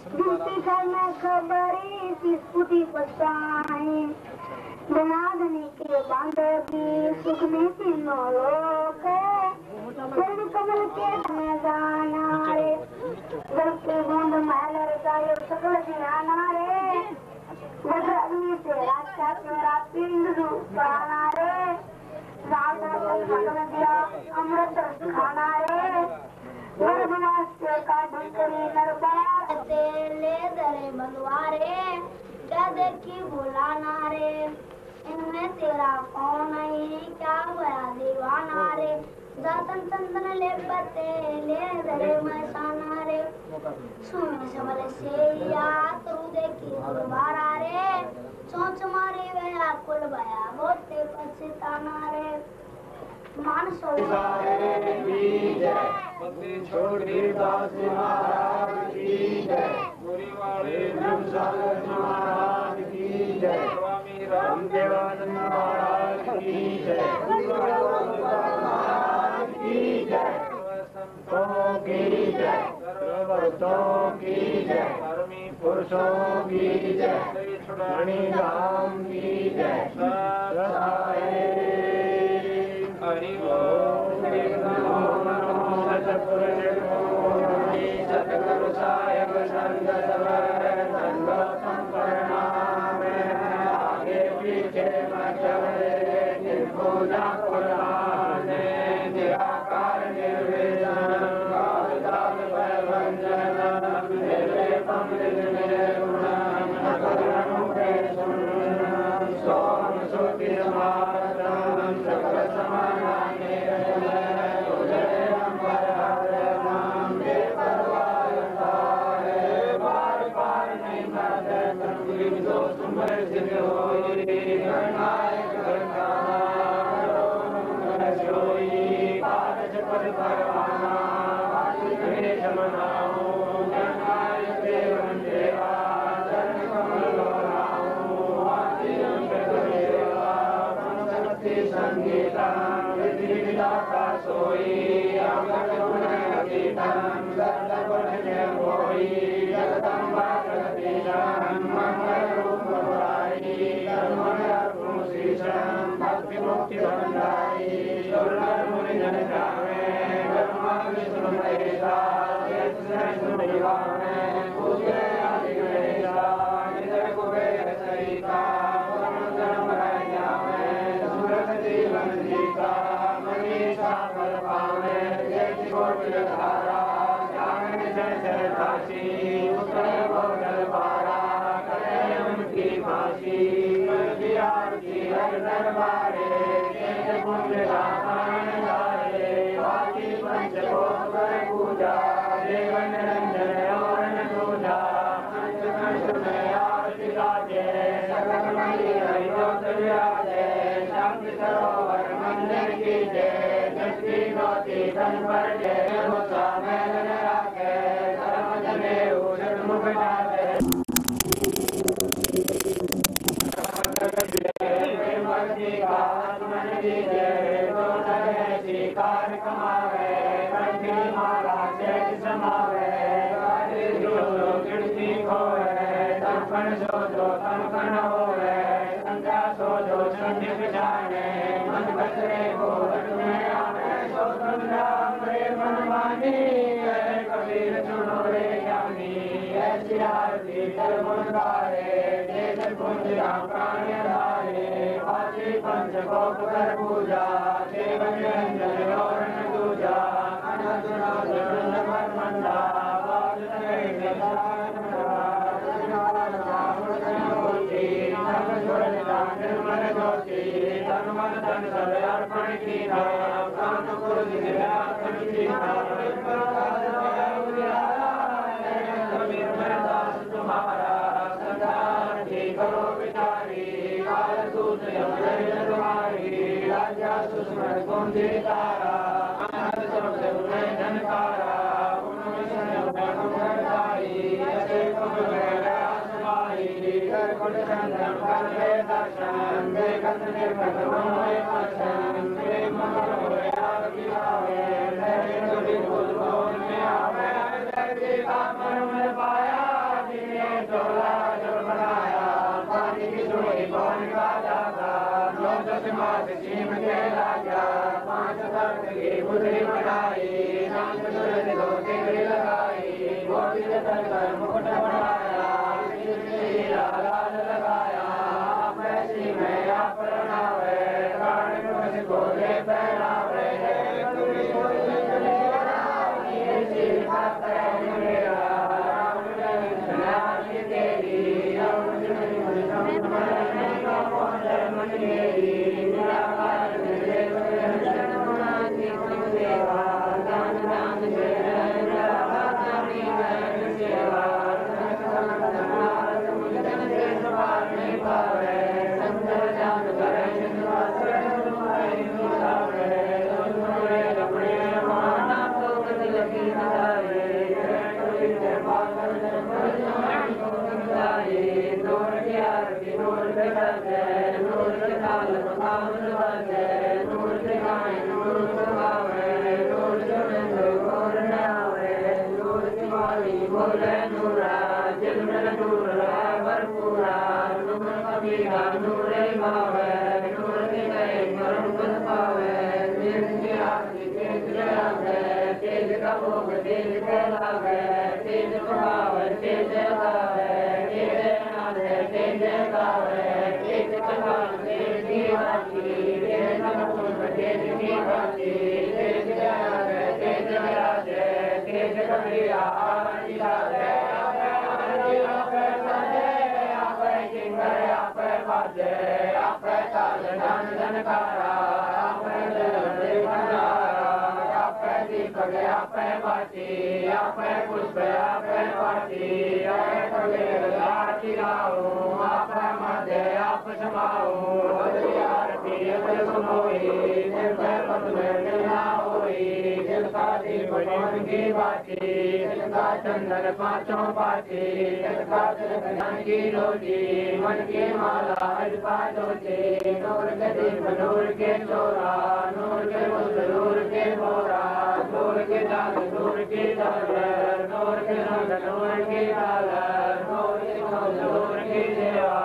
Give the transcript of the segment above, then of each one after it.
जिसकी घर में खबरी स्फूर्ति पछताई धनाधनी के बांधवी सुख में तीनों लोग कमल के जाना रे घर के बूंद महल रचायो सकल जियाना रे आदमी तेरा तेरा पिंड रूपाना रे दिया अमृत खाना रे गर्भनाश का ढंकरी नरबार ले दरे बंधवारे क्या देखी बुलाना रे इनमें तेरा कौन है क्या गया दीवाना रे दातन चंदन ले पते ले दरे मसाना रे सुन समल से या तू देखी दोबारा रे सोच मारी वया कुल भया बोते पछताना रे मान सोरे की जय भक्ति छोड़ी दास महाराज की जय गोरी वाले धर्मशाल महाराज की जय स्वामी रामदेवानंद महाराज की जय महाराज की जय संतों की जय सर्वभक्तों की जय धर्मी पुरुषों की जय छुड़ानी धाम की जय हरि ओम सतगुरु साहेब संग संग संप्रणाम आगे पीछे मचले पूजा कुरान निराकार निर्विघ्न काल भंजन निर्लेपम निर्गुण सोम सुति समारम सकल समानानि Thank you. चंदन पाँचों पाती की रोटी मन के माला नूर के दीप नूर के चोरा नूर के मुद्र नूर के बोरा नूर के दाल नूर की दाल नूर के रंग नूर की दाल नूर की सेवा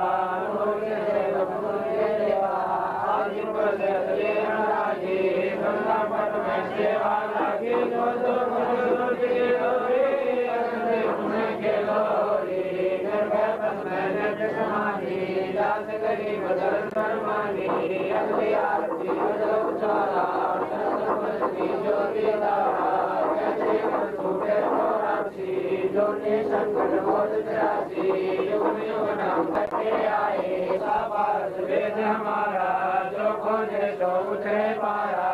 नूर के सेवा नूर के सेवा आदि पर ले राजी गंगा पट में सेवा लागी नूर की लोरी के लोरी गर्भ में समाधि दास करी बदल फरमानी अगली आरती बदल उचाला सरस्वती ज्योति दारा कैसे छूटे राशि ज्योति संकट बोध राशि युग युग नाम करके आए सापार वेद हमारा जो खोजे तो उठे पारा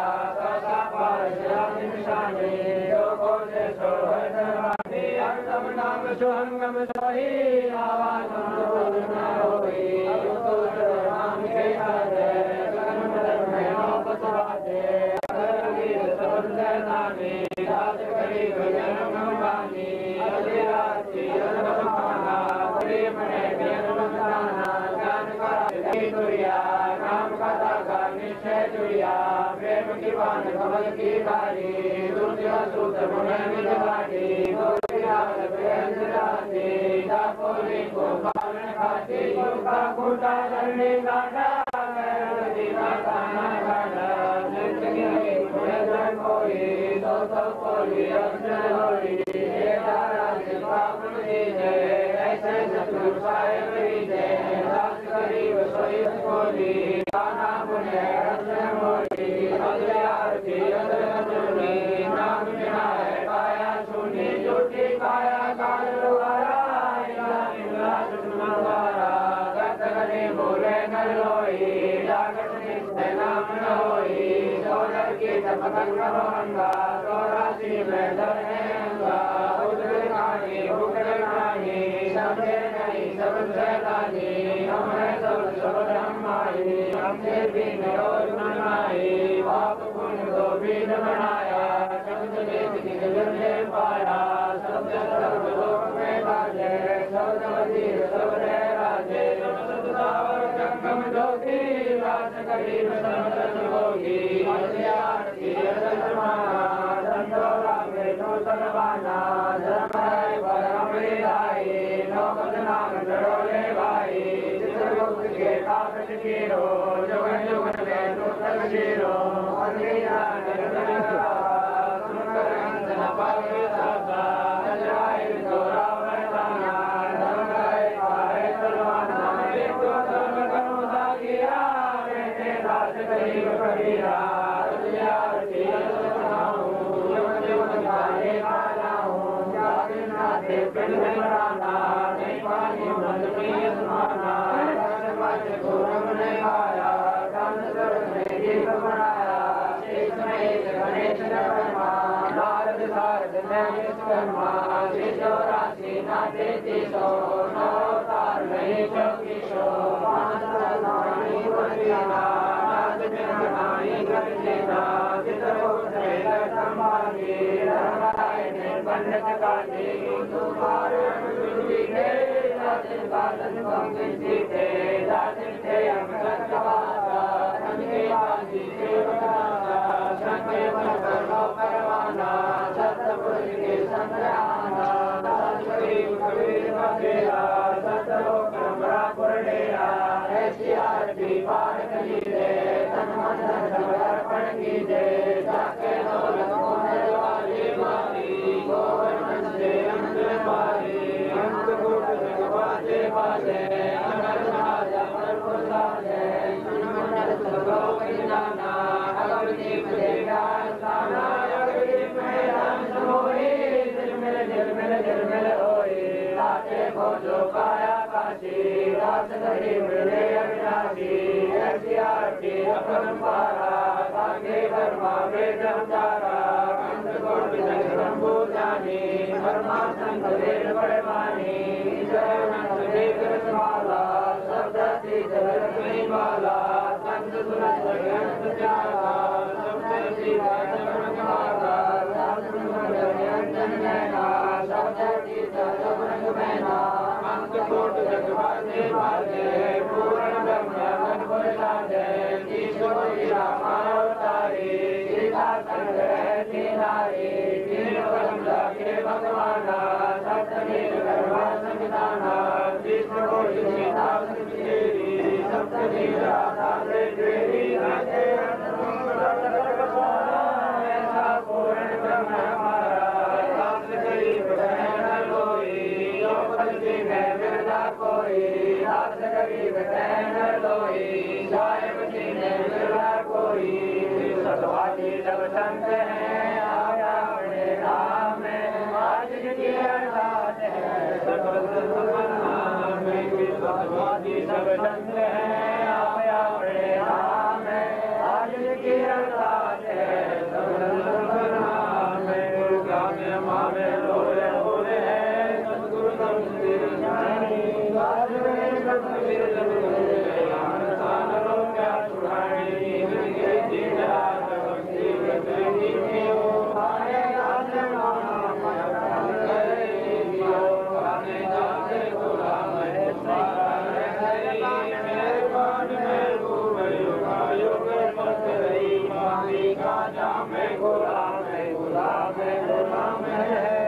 सापार निशानी जो खोजे सो हरवानी अंतम नाम सुहंगम सोही आवाज न होई नाम के हरे गगन मंडल में नौबत बाजे अगर सब नामी दास करी गगन मंगानी अगली रात्रि अनबखाना बड़ी बड़े ज्ञान मंगाना ज्ञान का दुरिया नाम का धागा निश्चय जुड़िया प्रेम की बाण कमल की धारी दुर्जय सूत्र मुने निजवाड़ी को पालन खाती का खूटा धरने गाड़ा दीना खाना गाड़ा जिंदगी में कोई तो कोई अक्षर होई ऐसे सतगुरु साहेब जय दास गरीब सोई कोली गाना बुने अक्षर मोरी अगले आरती अगले नाम बिना है काया सुनी झूठी काया काल रुआरा बोले कर लोई लागत निश्चय नाम न होई सोलर की तपकन होंगा चौरासी में धरेंगा उधर कहानी उधर कहानी सबसे नहीं सबसे लानी हमें सब हमारी हमसे भी रोज मनाई बाप पुण्य को भी बनाया शब्द देख के पाया शब्द सर्व लोक में बाजे शब्द वजीर शब्द राजे जंगम ज्योति राज करीब समझ होगी आरती अदल माना दंडोरा में नूतन बाना धर्म शीरो अंगिया निर्मला सुंदरंत न पाविता अजराय तोरा वरदाना धर्मराय पाए तलवाना देखो धर्म करो सागिया बेटे दास गरीब कबीरा तुझे आरती सुनाऊं जीवन जीवन गाए गाऊं जागे नाते पिंड मराना नहीं पानी मन प्रिय सुनाना समाज को हमने गाया कान स्वर में दीप बनाया शेष में गणेश कर्मा नारद सारद में विश्वकर्मा शिशो राशि नाते तीसो नवतार नहीं चौकीशो मानसनानी बलियाना नाद बिनानी गतिना चितरो श्रेय संभागी धर्मराय ने पंडित काजी तुम्हार अनुसूची के दासिन बालन पंक्ति सीते दासिन थे अमृत कवासा संगे बाजी के बतासा संगे मन करो परवाना सतपुरुष के संग्राना गरीब कबीर बखेरा सतलोक परंपरा पुरडेरा ऐसी आरती पार कीजिए तन मन धन अर्पण कीजिए जाके दौलत होने वाली मारी गोवर्धन से अंत मारी अंत गुट जगवाते पासे अनर राजा परपुर साजे सुनमंडल सगो कल्याणा अगवदीप देगा साना अगवदीप में राम समोई दिल मिल होई लाटे भोजो पाया काशी दास गरीब मिले अविनाशी ऐसी आरती अपरंपारा सागे वर्मा वेद अवतारा कंद गोट शंभु जानी वर्मा संत वेद बड़े मानी जयनंद देव रसमाला शब्दती जलक्ष्मी बाला संत सुनत गणत प्यारा सप्तसी जगन माला शास्त्र मंडल नैना शब्दती जगन मैना अंत कोट जगवाते बाजे पूर्ण ब्रह्म पुरुषादे ईश्वरी रामावतारी सीता संग्रहती नारी तीन कमला के भगवाना सप्तमीर गर्भा संविधाना कृष्ण कोटि सीता सुचेरी सप्तमी राधा देवी राधे ऐसा पूर्ण ब्रह्म हमारा शास्त्र गरीब बहन लोई जो पलटी में मिर्जा कोई दास गरीब बहन लोई साहेबती ने मिर्जा कोई सतवादी सब संत हैं आया बड़े नाम में आज की अर्थात है सतवादी सब संत हैं आया बड़े नाम है आज की अर्थात है मामे लोरे बोले हैं सतगुरु संस्कृत ज्ञानी आज में कबीर इंसान लोग क्या सुहानी इनके दिन रात भक्ति गति हो आए आज आने जाते गुलाम है सारा मेहरबान महबूब योग पत रही माही का जाम गुलाम है गुलाम है गुलाम है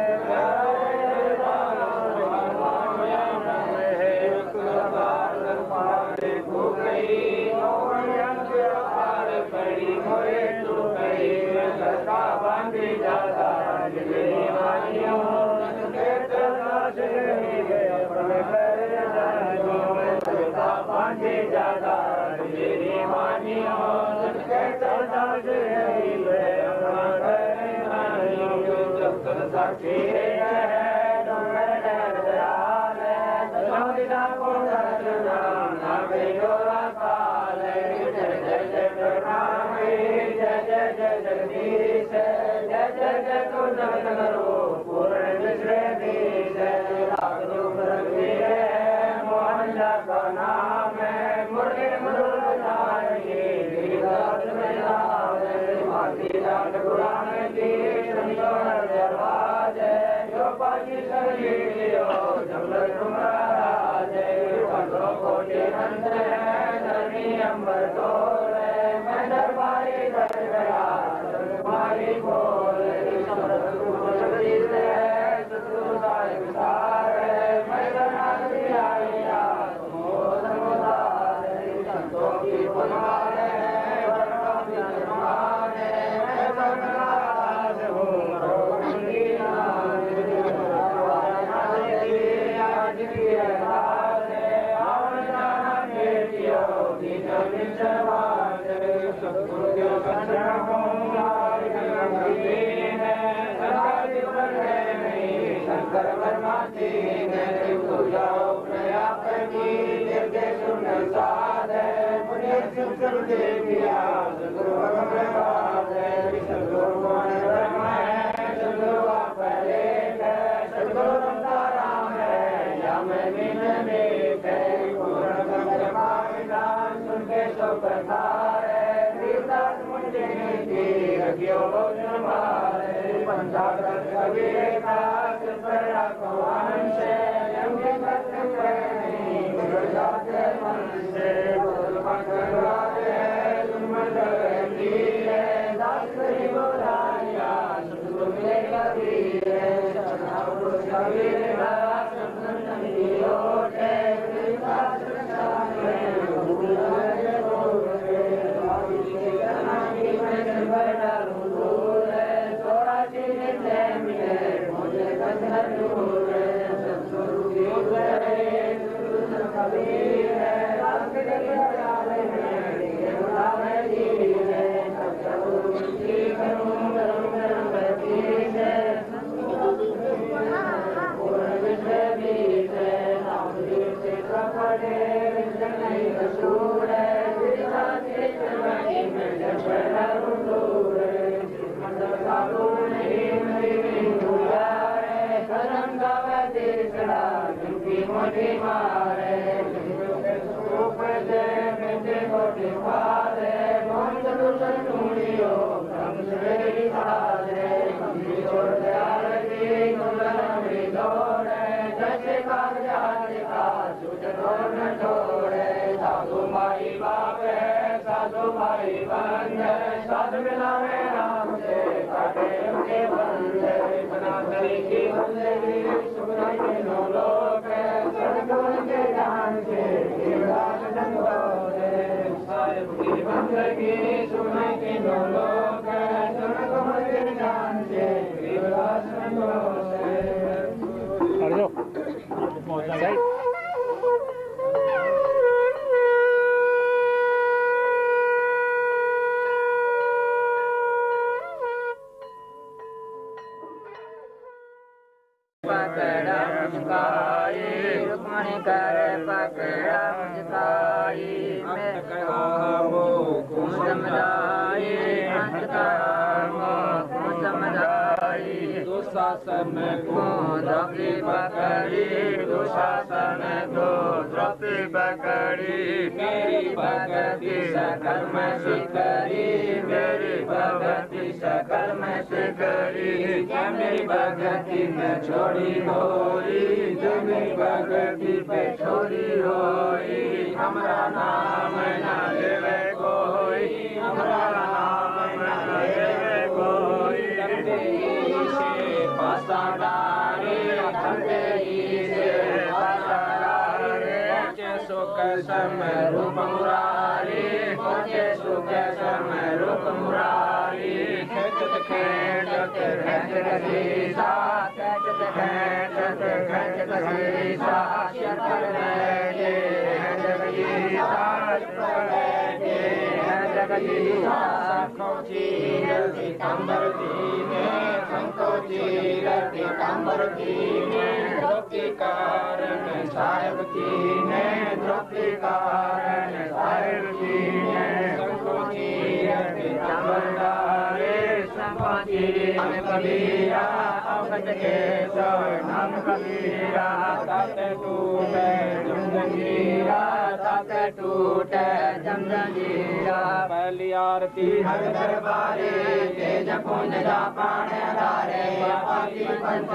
पहली आरती हर दरबारे तेज पुंज जा पाण धारे पापी पंच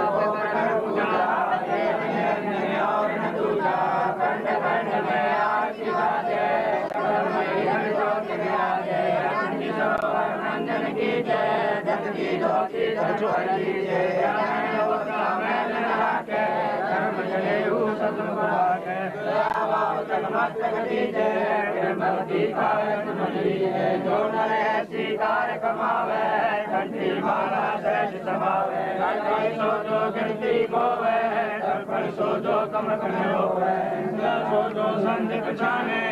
कर पूजा और न दूजा कंड कंड में आरती बाजे सकलमयी हर ज्योत विराजे रंगी सरोवर नंदन की जय जग की ज्योति सरस्वती की जय ज्ञान होता मैल न राखे धर्म चले सतमुख राखे भाव तन्मस्तक दीजे भक्ति कारक मंजरी है जो नर ऐसी कार कमावे घंटी माला सहज समावे गाय सो जो गिनती गोवे दर्पण सो जो कमकन होवे सो जो संत पछाने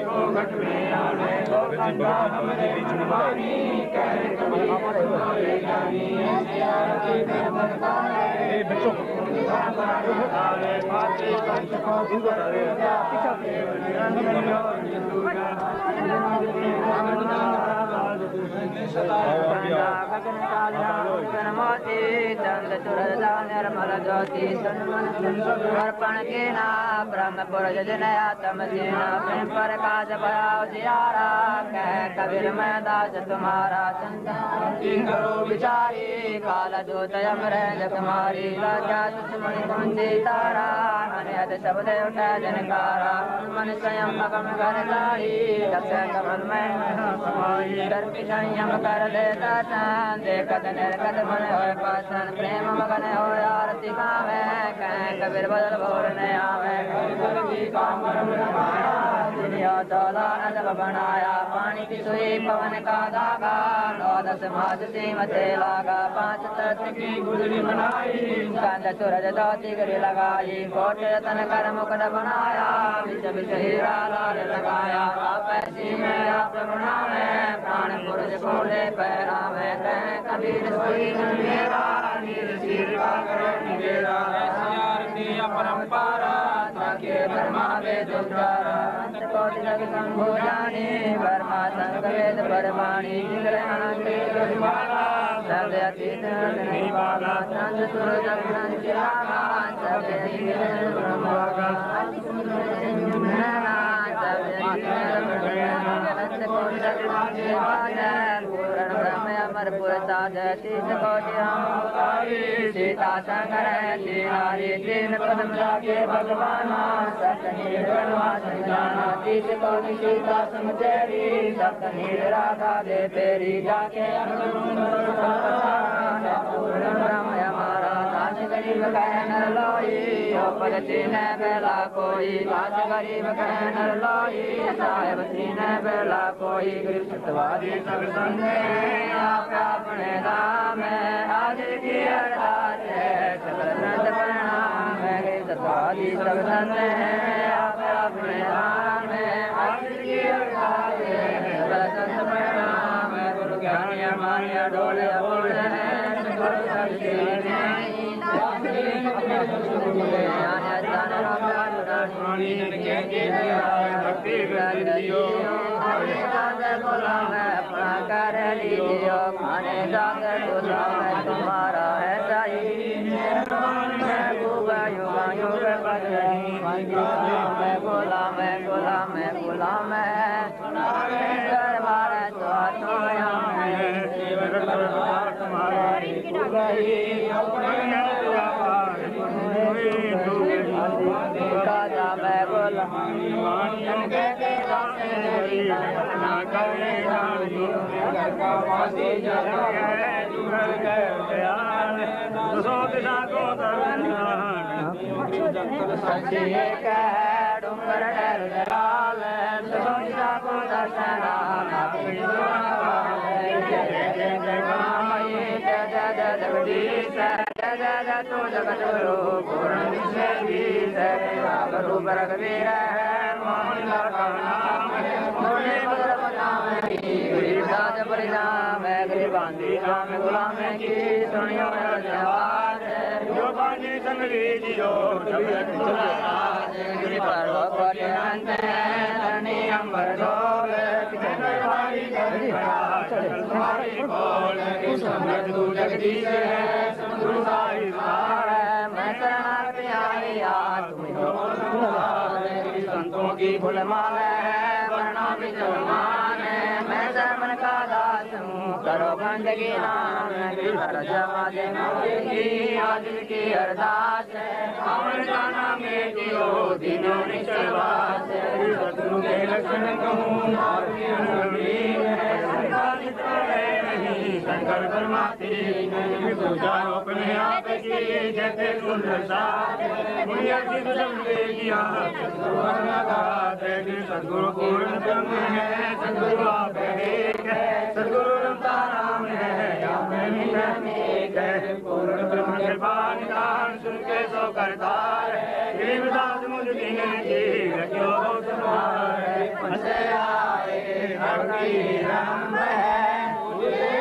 को घट में आने कंधा हमरे मनमानी कह कबीर बोले जानी ऐसे आरती में बरसाए बच्चों तारे पाते कंठ को गुंगारे चंद चुरदा निर्मल ज्योति अर्पण के ना ब्रह्म पुरज जनया तमसेना प्रेम पर काज बयाव जियारा कह कबीर मैं दास तुम्हारा संतान करो विचारी काल दूत यमराज तुम्हारी राजा सुमणि कुंजी तारा अनहद शब्द उठा जनकारा मन स्वयं अगम कर लाई दक्ष कमल में समाई दर्प संयम कर लेता चांद देखत निर्गत मन होय पासन प्रेम मगन हो आरती गावे कह कबीर बदल भोर न आवे दुनिया दौला अदब बनाया पानी की सुई पवन का धागा 9-10 मास सीमते लागा 5 तत्व की गुजरी बनाई कंध सूरज दाती गिरी लगाई कोट रतन कर मुकुट बनाया विच विच हीरा लाल लगाया पैसी में आप बनावे प्राण पुरुष खोले पैरा में कह कबीर सोई मेरा नीर सिर का करे मेरा आरती परंपरा के ब्रह्मा वेद उच्चारा अंत कोटि जग शंभु जानी ब्रह्मा संग वेद परवाणी जिग्रहणते ज्योतिमाला शब्द अतीत नहीं बाला चंद्र सूरज अग्नि चिरागा सब ब्रह्मवागा अमरपुर साध 30 कोटि सीता संगर नारी 3 पदम लागे भगवान संजाना 30 कोटि सीता समझेरी सप्त नील राधा दे तेरी जाके ब्रह्म हमारा दास गरीब कह नर लोई पद तीन बेला कोई दास गरीब कह नर लोई साहेब तीन बेला कोई गरीब सतवादी सब संगे आप अपने नाम आज की अरदास है सकल संत प्रणाम गरीब सतवादी सब संगे आप अपने नाम आज की अरदास है सकल संत प्रणाम गुरु ज्ञान मानिया डोले बोल गुरु सबके भक्ति दियो कर लीजियो खाने जाकर तुम्हारा है गुलाम दरबार काजा मैं बोला डूंगर डराल को दर्शना जगदीश तो जगत पूर्ण रूप रघुवीर गरीबांधी राम गुलाम की सुनियो जो पानी संग लीजियो अंबर जगदीश मैं शरणागति आई संतों की फुलमाल प्रणाम जमान मैं शर्मन का दास हूँ करो बंदगी नाम आज की अरदास अमर जाना में जियो दिनों निश्चलवास शत्रु के लक्षण कहूँ शंकर परमाती पूजा अपने आप की जैसे सुंदर सदगुरु पूर्ण ब्रह्म है सदगुरु आप एक है सदगुरु रमता नाम है पूर्ण ब्रह्म कृपा निदान सुन के सो करतार गरीबदास मुझ की रखियो तुम्हारे भक्ति रंग है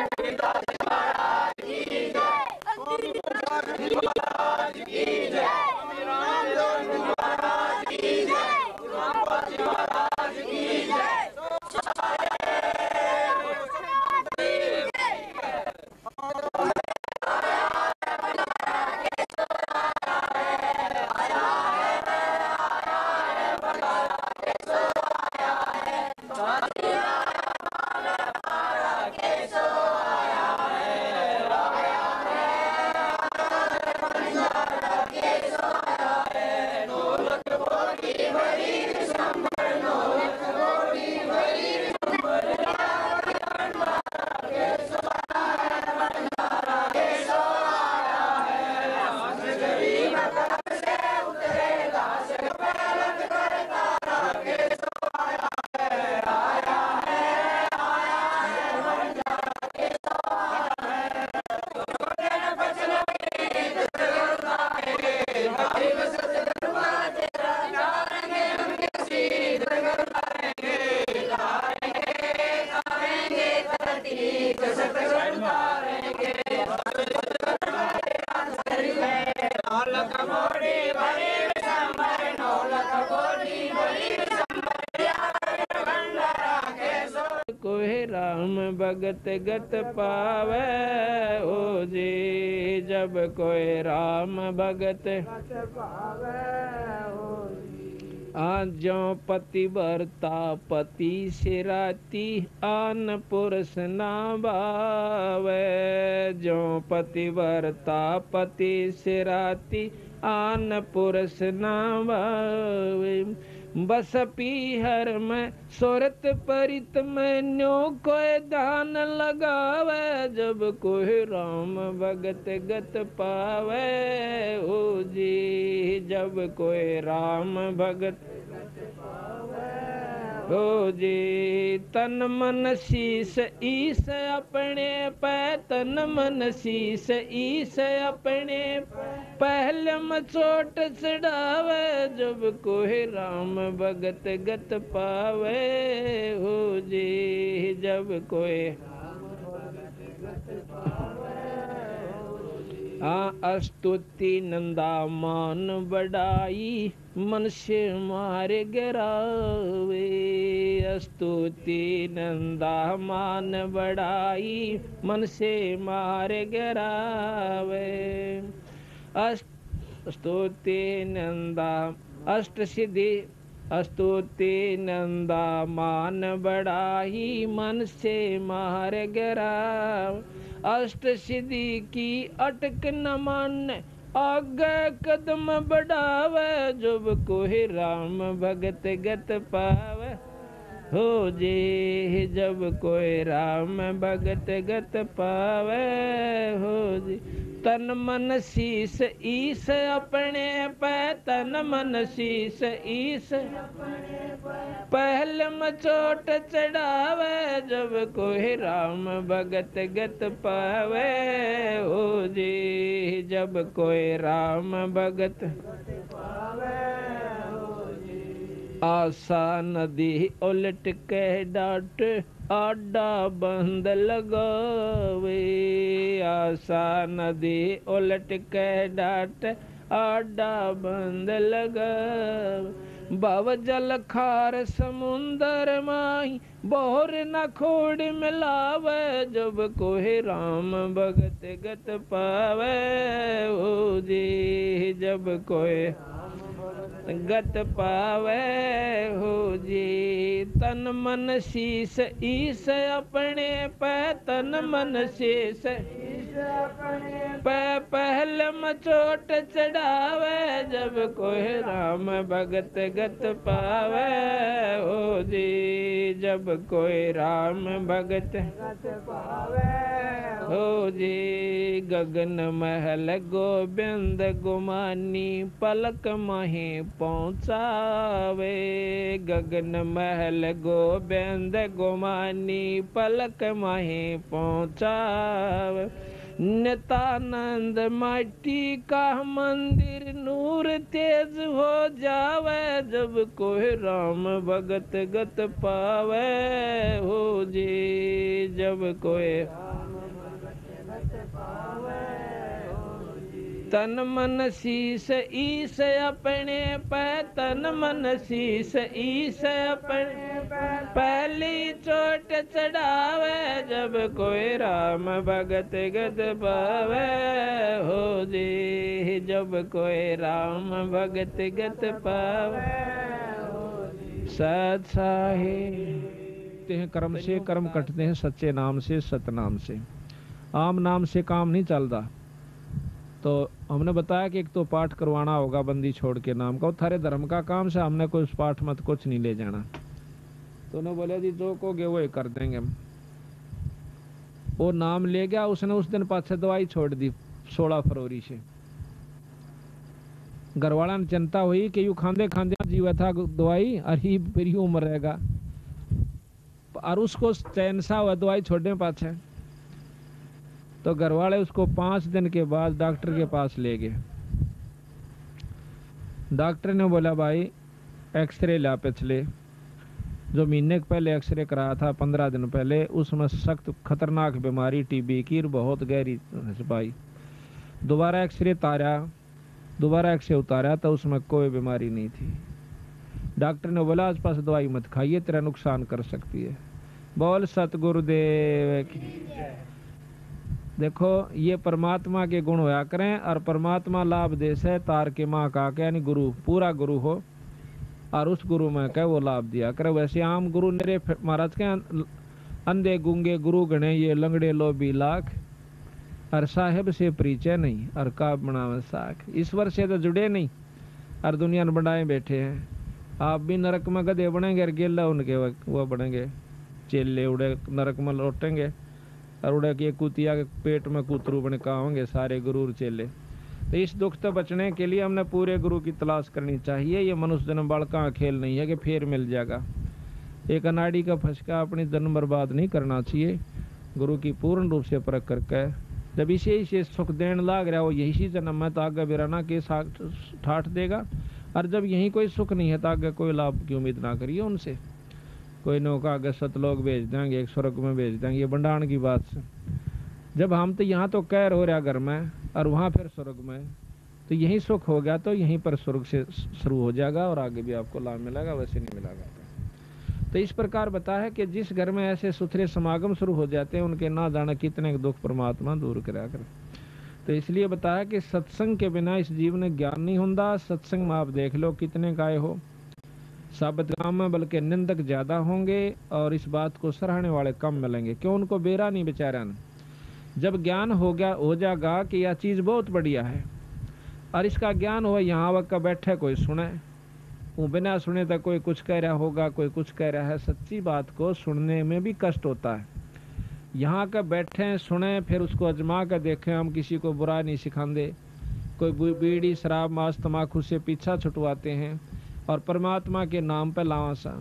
कोई राम भगत गत पावे हो जी जब कोई राम भगत आजो पतिव्रता पति सिराती आन पुरुष ना भावे जो पतिव्रता पति सिराती आन पुरुष ना भावे बस पीहर में सुरत परित में न्यो कोई दान लगावे जब कोई राम भगत गत पावे हो जी जब कोई राम भगत हो जी तन मन शीस ईस अपने पे तन मन शीस ईस अपने पहले में चोट चढ़ावे जब कोई राम भगत गत पावे हो जी जब कोई स्तुति नंदा मान बढ़ाई मन से मारे गिरावे स्तुति नंदा मान बढ़ाई मन से मारे गिरावे स्तुति नंदा अष्ट सिद्धि स्तुति नंदा मान बढ़ाई मन से मार गिराव अष्ट सिद्धि की अटक न मान आगे कदम बढ़ावे जब कोई राम भगत गत पावे हो जी जब कोई राम भगत गत पावे हो जी तन मन शीस ईस अपने पे तन मन शीस ईस पहल में चोट चढ़ावे जब कोई राम भगत गत पावे हो जी जब कोई राम भगत आशा नदी उलट के डाट आडा बंद लगावे आशा नदी उलट के डाट आडा बंद लगावे भव जल खार समुंदर माही बोर न खोड़ मिलावे जब कोई राम भगत गत पावे हो जी जब कोई गत पावे हो जी तन मन शीस ईस अपने पे तन मन शीस पे पहल में चोट चढ़ावे जब कोई राम भगत गत पावे हो जी जब कोई राम भगत हो जी गगन महल गोबिंद गुमानी पलक माही पहुँचावे गगन महल गोबिंद गुमानी पलक माही पहुँचावे नित्यानंद माटी का मंदिर नूर तेज हो जावे, जब कोई राम भगत गत पावे हो जी, जब कोई तन मन शीस ईस अपने पे, तन मन शीस ईस अपने पे, पहली चोट चढ़ावे, जब कोई राम भगत गत पावे हो जी, जब कोई राम भगत गत पावे हो जी। सत साहिब हैं कर्म से, कर्म कटते हैं सच्चे नाम से, सतनाम से। आम नाम से काम नहीं चलता। तो हमने बताया कि एक तो पाठ करवाना होगा बंदी छोड़ के नाम का, थारे धर्म का काम से हमने कोई पाठ मत कुछ नहीं ले जाना। तो उन्होंने बोले जी जो कहोगे वो ही कर देंगे हम। वो नाम ले गया, उसने उस दिन पाछे दवाई छोड़ दी 16 फरवरी से। घरवाला ने चिंता हुई कि यू खांदे खांदे जीवा था दवाई, अरे फिर यूं मर रहेगा, और उसको चैन सा हुआ दवाई छोड़ने पाछे। तो घर वाले उसको 5 दिन के बाद डॉक्टर के पास ले गए। डॉक्टर ने बोला भाई एक्सरे ला पिछले जो महीने पहले एक्सरे कराया था 15 दिन पहले, उसमें सख्त खतरनाक बीमारी टीबी की बहुत गहरी पाई। दोबारा एक्सरे उतारा तो उसमें कोई बीमारी नहीं थी। डॉक्टर ने बोला आस पास दवाई मत खाइए, तेरा नुकसान कर सकती है। बोल सतगुरुदेव की। देखो ये परमात्मा के गुण होया करें, और परमात्मा लाभ दे से तार के माँ का के यानी गुरु पूरा गुरु हो, और उस गुरु में कह वो लाभ दिया करे। वैसे आम गुरु मेरे महाराज के अंधे गूंगे गुरु गणे ये लंगड़े लोभी लाख, और साहेब से परिचय नहीं और का बनावे साख। ईश्वर से तो जुड़े नहीं और दुनिया में बनाए बैठे हैं। आप भी नरक में गधे बनेंगे और गेला उनके वो बनेंगे चेले, उड़े नरक में लौटेंगे और उड़े के कुतिया के पेट में कुतरू बने का होंगे सारे गुरु और चेले। तो इस दुख से बचने के लिए हमने पूरे गुरु की तलाश करनी चाहिए। ये मनुष्य जन्म बड़का खेल नहीं है कि फिर मिल जाएगा। एक अनाड़ी का फंसका अपनी जन्म बर्बाद नहीं करना चाहिए। गुरु की पूर्ण रूप से परख करके जब इसे सुख देने लाग रहा हो यही जन्म में, तो आगे बिराना के ठाठ देगा। और जब यही कोई सुख नहीं है तो आगे कोई लाभ की उम्मीद ना करिए उनसे। कोई नौका आगे सतलोक भेज देंगे, एक स्वर्ग में भेज देंगे, ये बंडाण की बात से। जब हम तो यहाँ तो कैर हो रहा घर में और वहाँ फिर स्वर्ग में, तो यही सुख हो गया तो यहीं पर स्वर्ग से शुरू हो जाएगा और आगे भी आपको लाभ मिलेगा, वैसे नहीं मिलेगा। तो इस प्रकार बताया है कि जिस घर में ऐसे सुथरे समागम शुरू हो जाते हैं उनके ना जाने कितने दुख परमात्मा दूर करा कर। तो इसलिए बताया कि सत्संग के बिना इस जीवन में ज्ञान नहीं होता। सत्संग में आप देख लो कितने गाय हो साबित काम में, बल्कि निंदक ज्यादा होंगे और इस बात को सराहने वाले कम मिलेंगे। क्यों? उनको बेरा नहीं बेचारा ने। जब ज्ञान हो जाएगा कि यह चीज बहुत बढ़िया है और इसका ज्ञान हो, यहाँ वक्त बैठे कोई सुने, वो बिना सुने तक कोई कुछ कह रहा होगा, कोई कुछ कह रहा है। सच्ची बात को सुनने में भी कष्ट होता है। यहाँ का बैठे सुने फिर उसको अजमा कर देखें। हम किसी को बुरा नहीं सिखाते, कोई बीड़ी शराब मांस तम्बाकू से पीछा छुटवाते हैं और परमात्मा के नाम पर लावासा।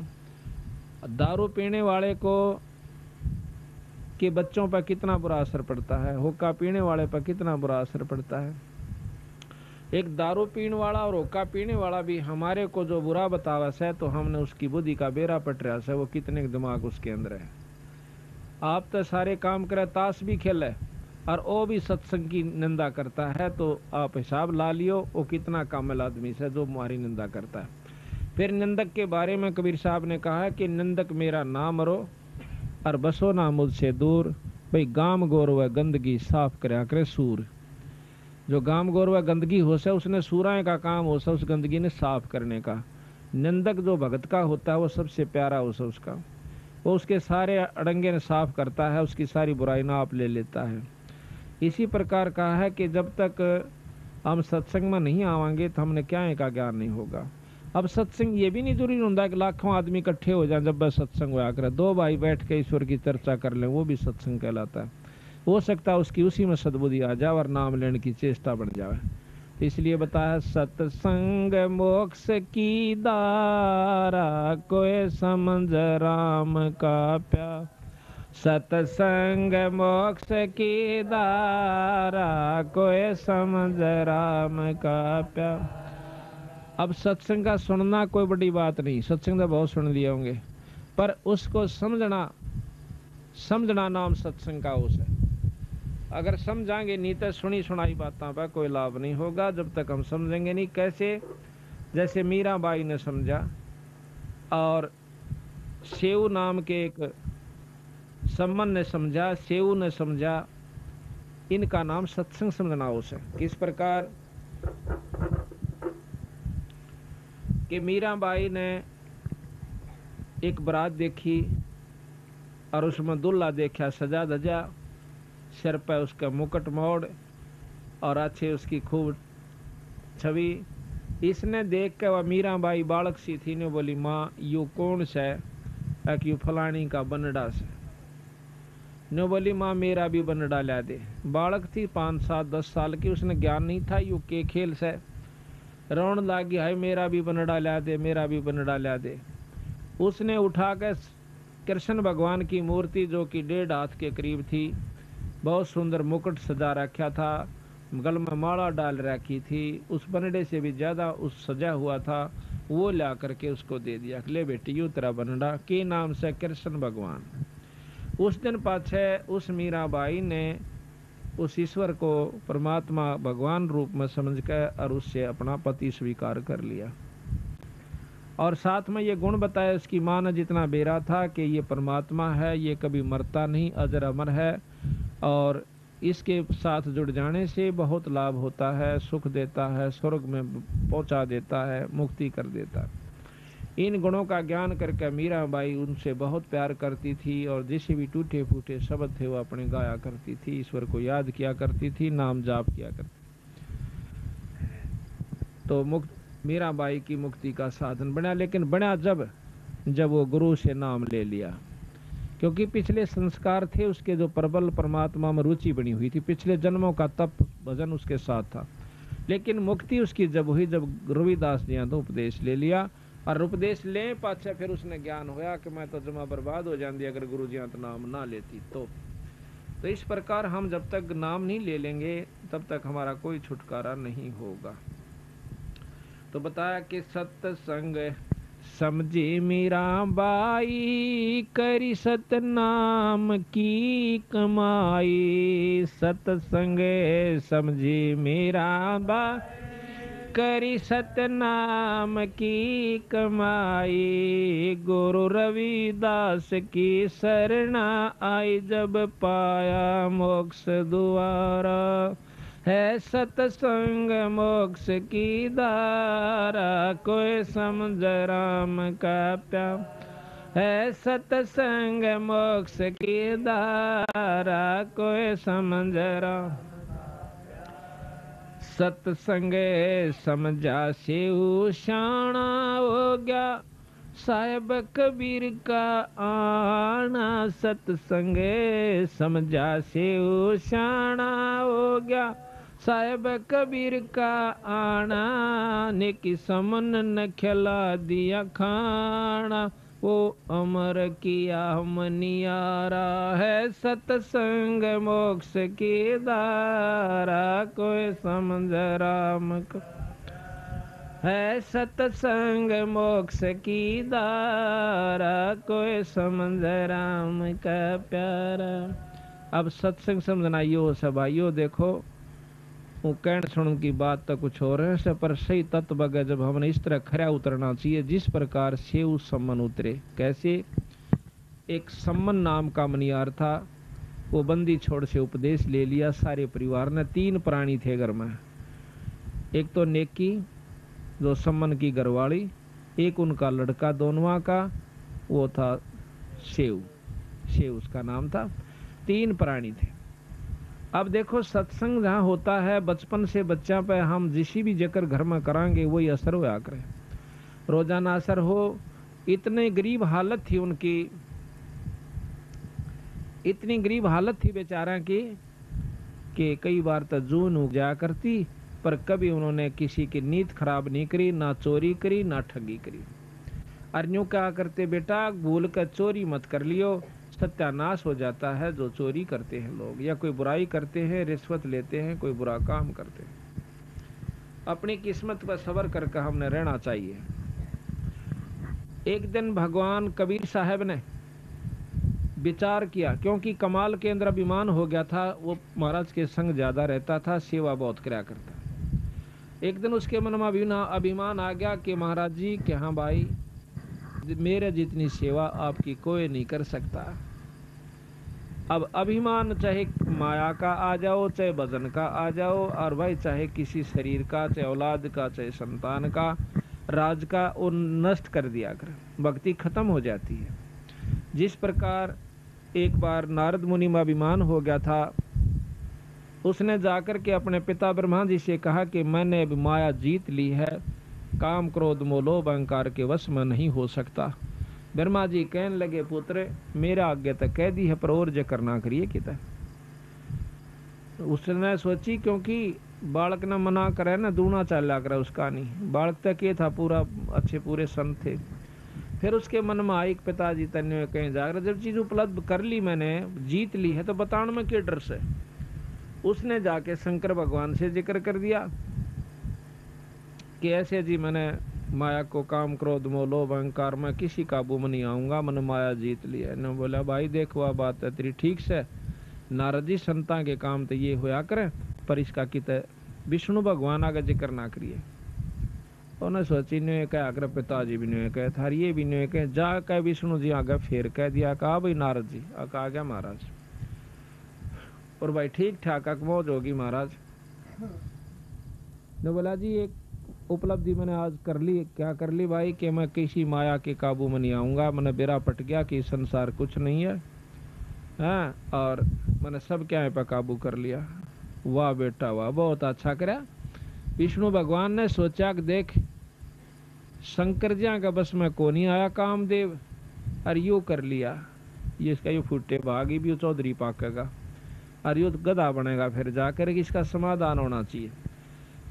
दारू पीने वाले को के बच्चों पर कितना बुरा असर पड़ता है, हुक्का पीने वाले पर कितना बुरा असर पड़ता है। एक दारू पीने वाला और हुक्का पीने वाला भी हमारे को जो बुरा बतावा है तो हमने उसकी बुद्धि का बेड़ा पट रहा है, वो कितने दिमाग उसके अंदर है। आप तो सारे काम करे, ताश भी खेले और वो भी सत्संग की निंदा करता है, तो आप हिसाब ला लियो वो कितना कामिल आदमी से जो हमारी निंदा करता है। फिर निंदक के बारे में कबीर साहब ने कहा है कि निंदक मेरा नाम रो और बसो ना मुझसे दूर। भाई गाम गौरव गंदगी साफ करया करे सूर। जो गाम गौरव गंदगी हो से उसने सूराए का काम हो से उस गंदगी ने साफ करने का। निंदक जो भगत का होता है वो सबसे प्यारा हो से उसका, वो उसके सारे अड़ंगे ने साफ करता है, उसकी सारी बुराई ना आप ले लेता है। इसी प्रकार कहा है कि जब तक हम सत्संग में नहीं आवांगे तो हमने क्या का ज्ञान नहीं होगा। अब सत्संग ये भी नहीं जरूरी होता कि लाखों आदमी इकट्ठे हो जाए जब बस सत्संग हुआ करे। 2 भाई बैठ के ईश्वर की चर्चा कर लें वो भी सत्संग कहलाता है। हो सकता है उसकी उसी में सद्बुद्धि आ जाए और नाम लेने की चेष्टा बन जाए। तो इसलिए बताया सत्संग मोक्ष की दारा, कोई समझ राम का प्यार। सत्संग मोक्ष की धारा, कोई समझ राम का प्यार। अब सत्संग का सुनना कोई बड़ी बात नहीं, सत्संग तो बहुत सुन लिए होंगे, पर उसको समझना, समझना नाम सत्संग का उस है। अगर समझाएंगे नहीं तो सुनी सुनाई बातों पर कोई लाभ नहीं होगा जब तक हम समझेंगे नहीं। कैसे? जैसे मीराबाई ने समझा और सेऊ नाम के एक सम्मन ने समझा, सेऊ ने समझा, इनका नाम सत्संग समझना उस है। किस प्रकार कि मीराबाई ने एक बारात देखी और उसमें दूल्हा देखा सजा धजा, सिर पर उसका मुकुट मोड़ और अच्छे उसकी खूब छवि। इसने देख के वह मीराबाई बालक सी थी ने बोली, माँ यू कौन सा है? कि फलानी का बनड़ा से। ने बोली, माँ मेरा भी बनड़ा ला दे। बालक थी 5, 7, 10 साल की, उसने ज्ञान नहीं था यू के खेल से। रोन लागी, हाय मेरा भी बनड़ा ला दे, मेरा भी बनड़ा ला दे। उसने उठा कर कृष्ण भगवान की मूर्ति जो कि 1.5 हाथ के करीब थी, बहुत सुंदर मुकुट सजा रखा था, गल में माला डाल रखी थी, उस बनड़े से भी ज्यादा उस सजा हुआ था, वो ला करके उसको दे दिया। ले बेटी यू तेरा बनड़ा, के नाम से कृष्ण भगवान। उस दिन पाछे उस मीराबाई ने उस ईश्वर को परमात्मा भगवान रूप में समझ कर और उससे अपना पति स्वीकार कर लिया। और साथ में ये गुण बताया उसकी माँ ने जितना बेरा था कि ये परमात्मा है, ये कभी मरता नहीं, अजर अमर है और इसके साथ जुड़ जाने से बहुत लाभ होता है, सुख देता है, स्वर्ग में पहुंचा देता है, मुक्ति कर देता है। इन गुणों का ज्ञान करके मीराबाई उनसे बहुत प्यार करती थी और जैसे भी टूटे फूटे शब्द थे वो अपने गाया करती थी, ईश्वर को याद किया करती थी, नाम जाप किया करती। तो मीराबाई की मुक्ति का साधन बना, लेकिन बना जब वो गुरु से नाम ले लिया, क्योंकि पिछले संस्कार थे उसके जो प्रबल परमात्मा में रुचि बनी हुई थी, पिछले जन्मों का तप भजन उसके साथ था। लेकिन मुक्ति उसकी जब हुई जब रविदास जी तो उपदेश ले लिया, और उपदेश ले पाछे फिर उसने ज्ञान होया कि मैं तो जमा बर्बाद हो जाती अगर गुरु जी तो नाम ना लेती। तो इस प्रकार हम जब तक नाम नहीं ले लेंगे तब तक हमारा कोई छुटकारा नहीं होगा। तो बताया कि सत्संग समझी मीराबाई, करी सतनाम की कमाई। सत्संग समझी मीराबाई, करी सतनाम की कमाई। गुरु रविदास की शरणा आई, जब पाया मोक्ष द्वारा। है सत्संग मोक्ष की धारा, कोई समझ राम का प्यार। है सत्संग मोक्ष की धारा, कोई समझ राम। सत्संग समझा सेऊ शाना हो गया, साहेब कबीर का आना। सत्संग समझा सेऊ शाना हो गया, साहेब कबीर का आना। नेकी समन न खिला दिया खाना, वो अमर किया मनियारा। है सत्संग मोक्ष की धारा, कोई समझ राम को। है सत्संग मोक्ष की धारा, कोई समझ राम का प्यारा। अब सत्संग समझना यो सब आइयो, देखो वो कहन सुन की बात तो कुछ हो रहे है, पर सही तत्व है जब हमने इस तरह खरा उतरना चाहिए जिस प्रकार से उस सम्मन उतरे। कैसे? एक सम्मन नाम का मनियार था, वो बंदी छोड़ से उपदेश ले लिया सारे परिवार ने। 3 प्राणी थे घर में, एक तो नेकी जो सम्मन की घरवाली, एक उनका लड़का दोनवा का वो था सेव उसका नाम था। 3 प्राणी थे। अब देखो सत्संग जहाँ होता है बचपन से बच्चा पे हम जिस भी जकर घर में करांगे वही असर होया करे, रोजाना असर हो। इतने गरीब हालत थी उनकी, इतनी गरीब हालत थी बेचारा की कि कई बार तो जून उग जाया करती, पर कभी उन्होंने किसी की नीयत खराब नहीं करी, ना चोरी करी ना ठगी करी। और यूं क्या करते, बेटा भूल कर चोरी मत कर लियो, सत्यानाश हो जाता है जो चोरी करते हैं लोग, या कोई बुराई करते हैं, रिश्वत लेते हैं, कोई बुरा काम करते हैं। अपनी किस्मत पर सब्र करके हमने रहना चाहिए। एक दिन भगवान कबीर साहब ने विचार किया, क्योंकि कमाल के अंदर अभिमान हो गया था, वो महाराज के संग ज्यादा रहता था, सेवा बहुत कराया करता। एक दिन उसके मन में अभिमान आ गया कि महाराज जी कि हाँ भाई, मेरे जितनी सेवा आपकी कोई नहीं कर सकता। अब अभिमान चाहे माया का आ जाओ, चाहे वजन का आ जाओ, और भाई चाहे किसी शरीर का, चाहे औलाद का, चाहे संतान का, राज का, वो नष्ट कर दिया कर, भक्ति खत्म हो जाती है। जिस प्रकार एक बार नारद मुनि में अभिमान हो गया था, उसने जाकर के अपने पिता ब्रह्मा जी से कहा कि मैंने अब माया जीत ली है, काम क्रोध मोह लोभ अहंकार के वश में नहीं हो सकता। ब्रह्मा जी कहने लगे, पुत्र मेरा आज्ञा तक कह दी है, पर और जे करना करिए किता। उसने सोची, क्योंकि बालक ने मना करे ना, दूना चाला करे उसका नहीं, बालक तक ये था पूरा अच्छे पूरे संत थे। फिर उसके मन में आई, पिताजी तन्य कहीं जाकर जब चीज उपलब्ध कर ली, मैंने जीत ली है, तो बताने में क्या डर से। उसने जाके शंकर भगवान से जिक्र कर दिया कि ऐसे जी मैंने माया को, काम क्रोध मोह लोभ अहंकार में किसी काबू में नहीं आऊंगा, मैंने माया जीत लिया। ने बोला, भाई देखो वह बात है तेरी ठीक से, नारद जी संता के काम तो ये होया करे, पर इसका कित विष्णु भगवान आगे जिक्र ना करिए। उन्हें सोची ने कहा, अगर पिताजी भी ने कहे था, ये भी ने कहे, जा कह विष्णु जी आगे फिर कह दिया, कहा भाई नारद जी आ गया महाराज, और भाई ठीक ठाक मौज होगी महाराज। ने बोला जी एक उपलब्धि मैंने आज कर ली। क्या कर ली भाई? कि मैं किसी माया के काबू में नहीं आऊंगा, मैंने बेरा पट गया कि संसार कुछ नहीं है, हाँ, और मैंने सब क्या पे काबू कर लिया। वाह बेटा वाह, बहुत अच्छा करा। विष्णु भगवान ने सोचा कि देख शंकर जी का बस में को नहीं आया कामदेव, और यू कर लिया, ये इसका यू फूटे भागी भी चौधरी पाकेगा, और यू गधा बनेगा, फिर जाकर इसका समाधान होना चाहिए।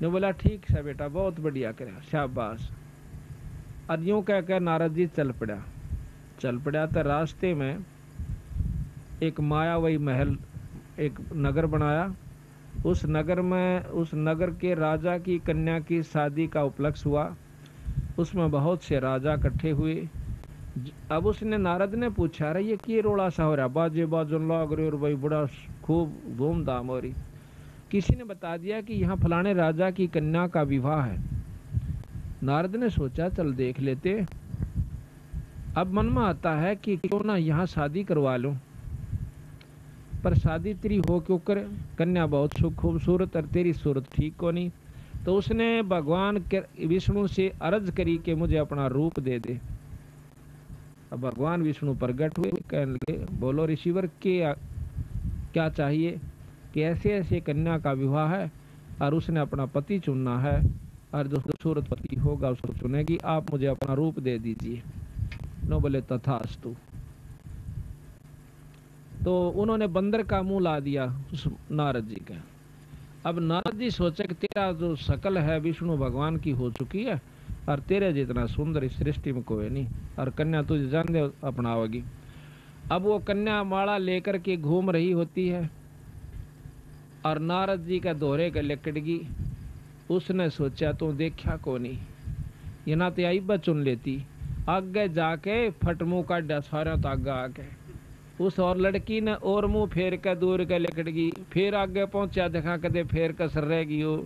ने बोला ठीक है बेटा, बहुत बढ़िया करा, शाबाश। और यूं कह कर नारद जी चल पड़ा। तो रास्ते में एक मायावी महल, एक नगर बनाया। उस नगर के राजा की कन्या की शादी का उपलक्ष्य हुआ। उसमें बहुत से राजा इकट्ठे हुए। अब उसने नारद ने पूछा, रहा ये कि रोड़ा सा हो रहा, बाजे बाजन लाग रहे और भाई बड़ा खूब धूमधाम हो रही। किसी ने बता दिया कि यहाँ फलाने राजा की कन्या का विवाह है। नारद ने सोचा चल देख लेते। अब मन में आता है कि क्यों ना यहाँ शादी करवा लूं, पर शादी तेरी हो क्यों करे, कन्या बहुत खूबसूरत और तेरी सूरत ठीक को नहीं। तो उसने भगवान विष्णु से अर्ज करी कि मुझे अपना रूप दे दे। अब भगवान विष्णु प्रकट हुए, कहने लगे बोलो ऋषिवर क्या चाहिए? कि ऐसे ऐसे कन्या का विवाह है और उसने अपना पति चुनना है, और जो खूबसूरत पति होगा उसको चुनेगी, आप मुझे अपना रूप दे दीजिए। नो बोले तथास्तु। तो उन्होंने बंदर का मुंह ला दिया उस नारद जी का। अब नारद जी सोचे कि तेरा जो शकल है विष्णु भगवान की हो चुकी है, और तेरे जितना सुंदर इस सृष्टि में कोई नहीं, और कन्या तुझे जान दे अपनाओगी। अब वो कन्या माला लेकर के घूम रही होती है, और नारद जी का दोहरे का लिकड़गी। उसने सोचा तो देखा को नहीं, ये ना तो आई चुन लेती। आगे जाके फट मुंह काटा सारा तो आगे आके उस और लड़की ने और मुंह फेर कर दूर के लिकड़गी। फिर आगे पहुंचा, देखा कदे फेर कसर रहेगी वो।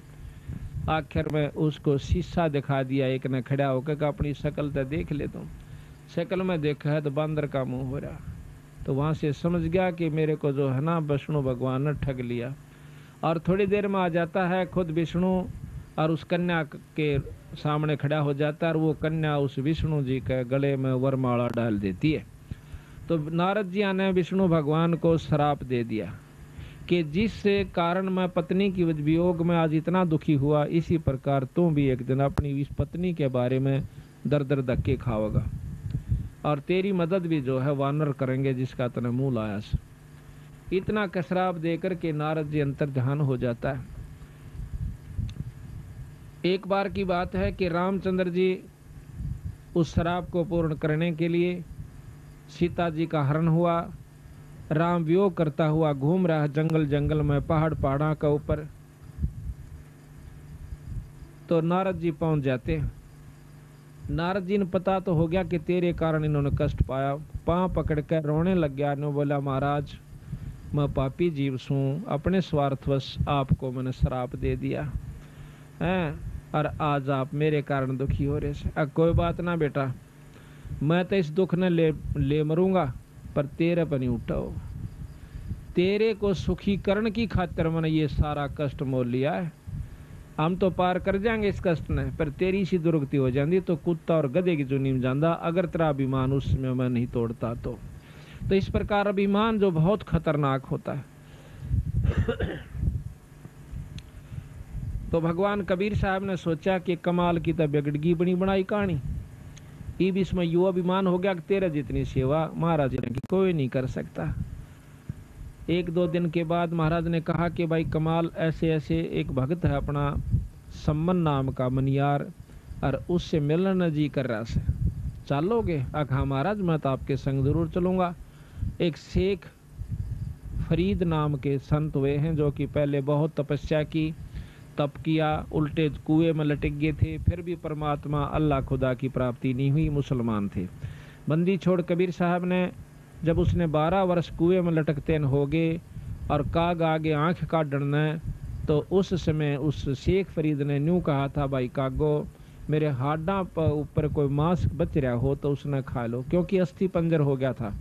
आखिर में उसको शीशा दिखा दिया एक ने खड़ा होकर, अपनी शक्ल तो देख ले तुम। शक्ल में देखा है तो बंदर का मुंह हो रहा। तो वहां से समझ गया कि मेरे को जो है ना विष्णु भगवान ने ठग लिया। और थोड़ी देर में आ जाता है खुद विष्णु, और उस कन्या के सामने खड़ा हो जाता है, और वो कन्या उस विष्णु जी के गले में वरमाला डाल देती है। तो नारद जी ने विष्णु भगवान को श्राप दे दिया कि जिस कारण मैं पत्नी की वियोग में आज इतना दुखी हुआ, इसी प्रकार तुम भी एक दिन अपनी इस पत्नी के बारे में दर दर धक्के खाओगा, और तेरी मदद भी जो है वानर करेंगे जिसका तने मुंह लाया। इतना कसराब देकर के नारद जी अंतर्ध्यान हो जाता है। एक बार की बात है कि रामचंद्र जी उस शराब को पूर्ण करने के लिए सीता जी का हरण हुआ, राम वियोग करता हुआ घूम रहा है जंगल जंगल में, पहाड़ पहाड़ा के ऊपर। तो नारद जी पहुंच जाते हैं। नारद जी ने पता तो हो गया कि तेरे कारण इन्होंने कष्ट पाया। पांव पकड़ कर रोने लग गया। ने बोला महाराज मैं पापी जीव सूं, अपने स्वार्थवश आपको मैंने श्राप दे दिया है और आज आप मेरे कारण दुखी हो रहे से। कोई बात ना बेटा, मैं तो इस दुख ने ले मरूंगा, पर तेरे पर नहीं उठाओ। तेरे को सुखीकरण की खातिर मैंने ये सारा कष्ट मोल लिया है। हम तो पार कर जाएंगे इस कष्ट ने, पर तेरी सी दुर्गति हो जाती तो कुत्ता और गधे की चुनी में जाता, अगर तेरा अभिमान उसमें मैं नहीं तोड़ता तो। इस प्रकार अभिमान जो बहुत खतरनाक होता है। तो भगवान कबीर साहब ने सोचा कि कमाल की तो बिगड़गी बनी बनाई कहानी। ये भी इसमें युवा अभिमान हो गया कि तेरे जितनी सेवा महाराज ने की कोई नहीं कर सकता। एक दो दिन के बाद महाराज ने कहा कि भाई कमाल, ऐसे ऐसे एक भक्त है अपना सम्मन नाम का मनियार, और उससे मिलन जी कर रहा से, चलोगे? हाँ महाराज मैं तो आपके संग जरूर चलूंगा। एक शेख फरीद नाम के संत हुए हैं जो कि पहले बहुत तपस्या की, तप किया, उल्टे कुएं में लटक गए थे, फिर भी परमात्मा अल्लाह खुदा की प्राप्ति नहीं हुई, मुसलमान थे। बंदी छोड़ कबीर साहब ने जब उसने 12 वर्ष कुएं में लटकते हो गए और काग आगे आंख काटना, तो उस समय उस शेख फरीद ने न्यू कहा था भाई कागो मेरे हाडा पर ऊपर कोई मांस बच रहा हो तो उसने खा लो, क्योंकि अस्थि पंजर हो गया था,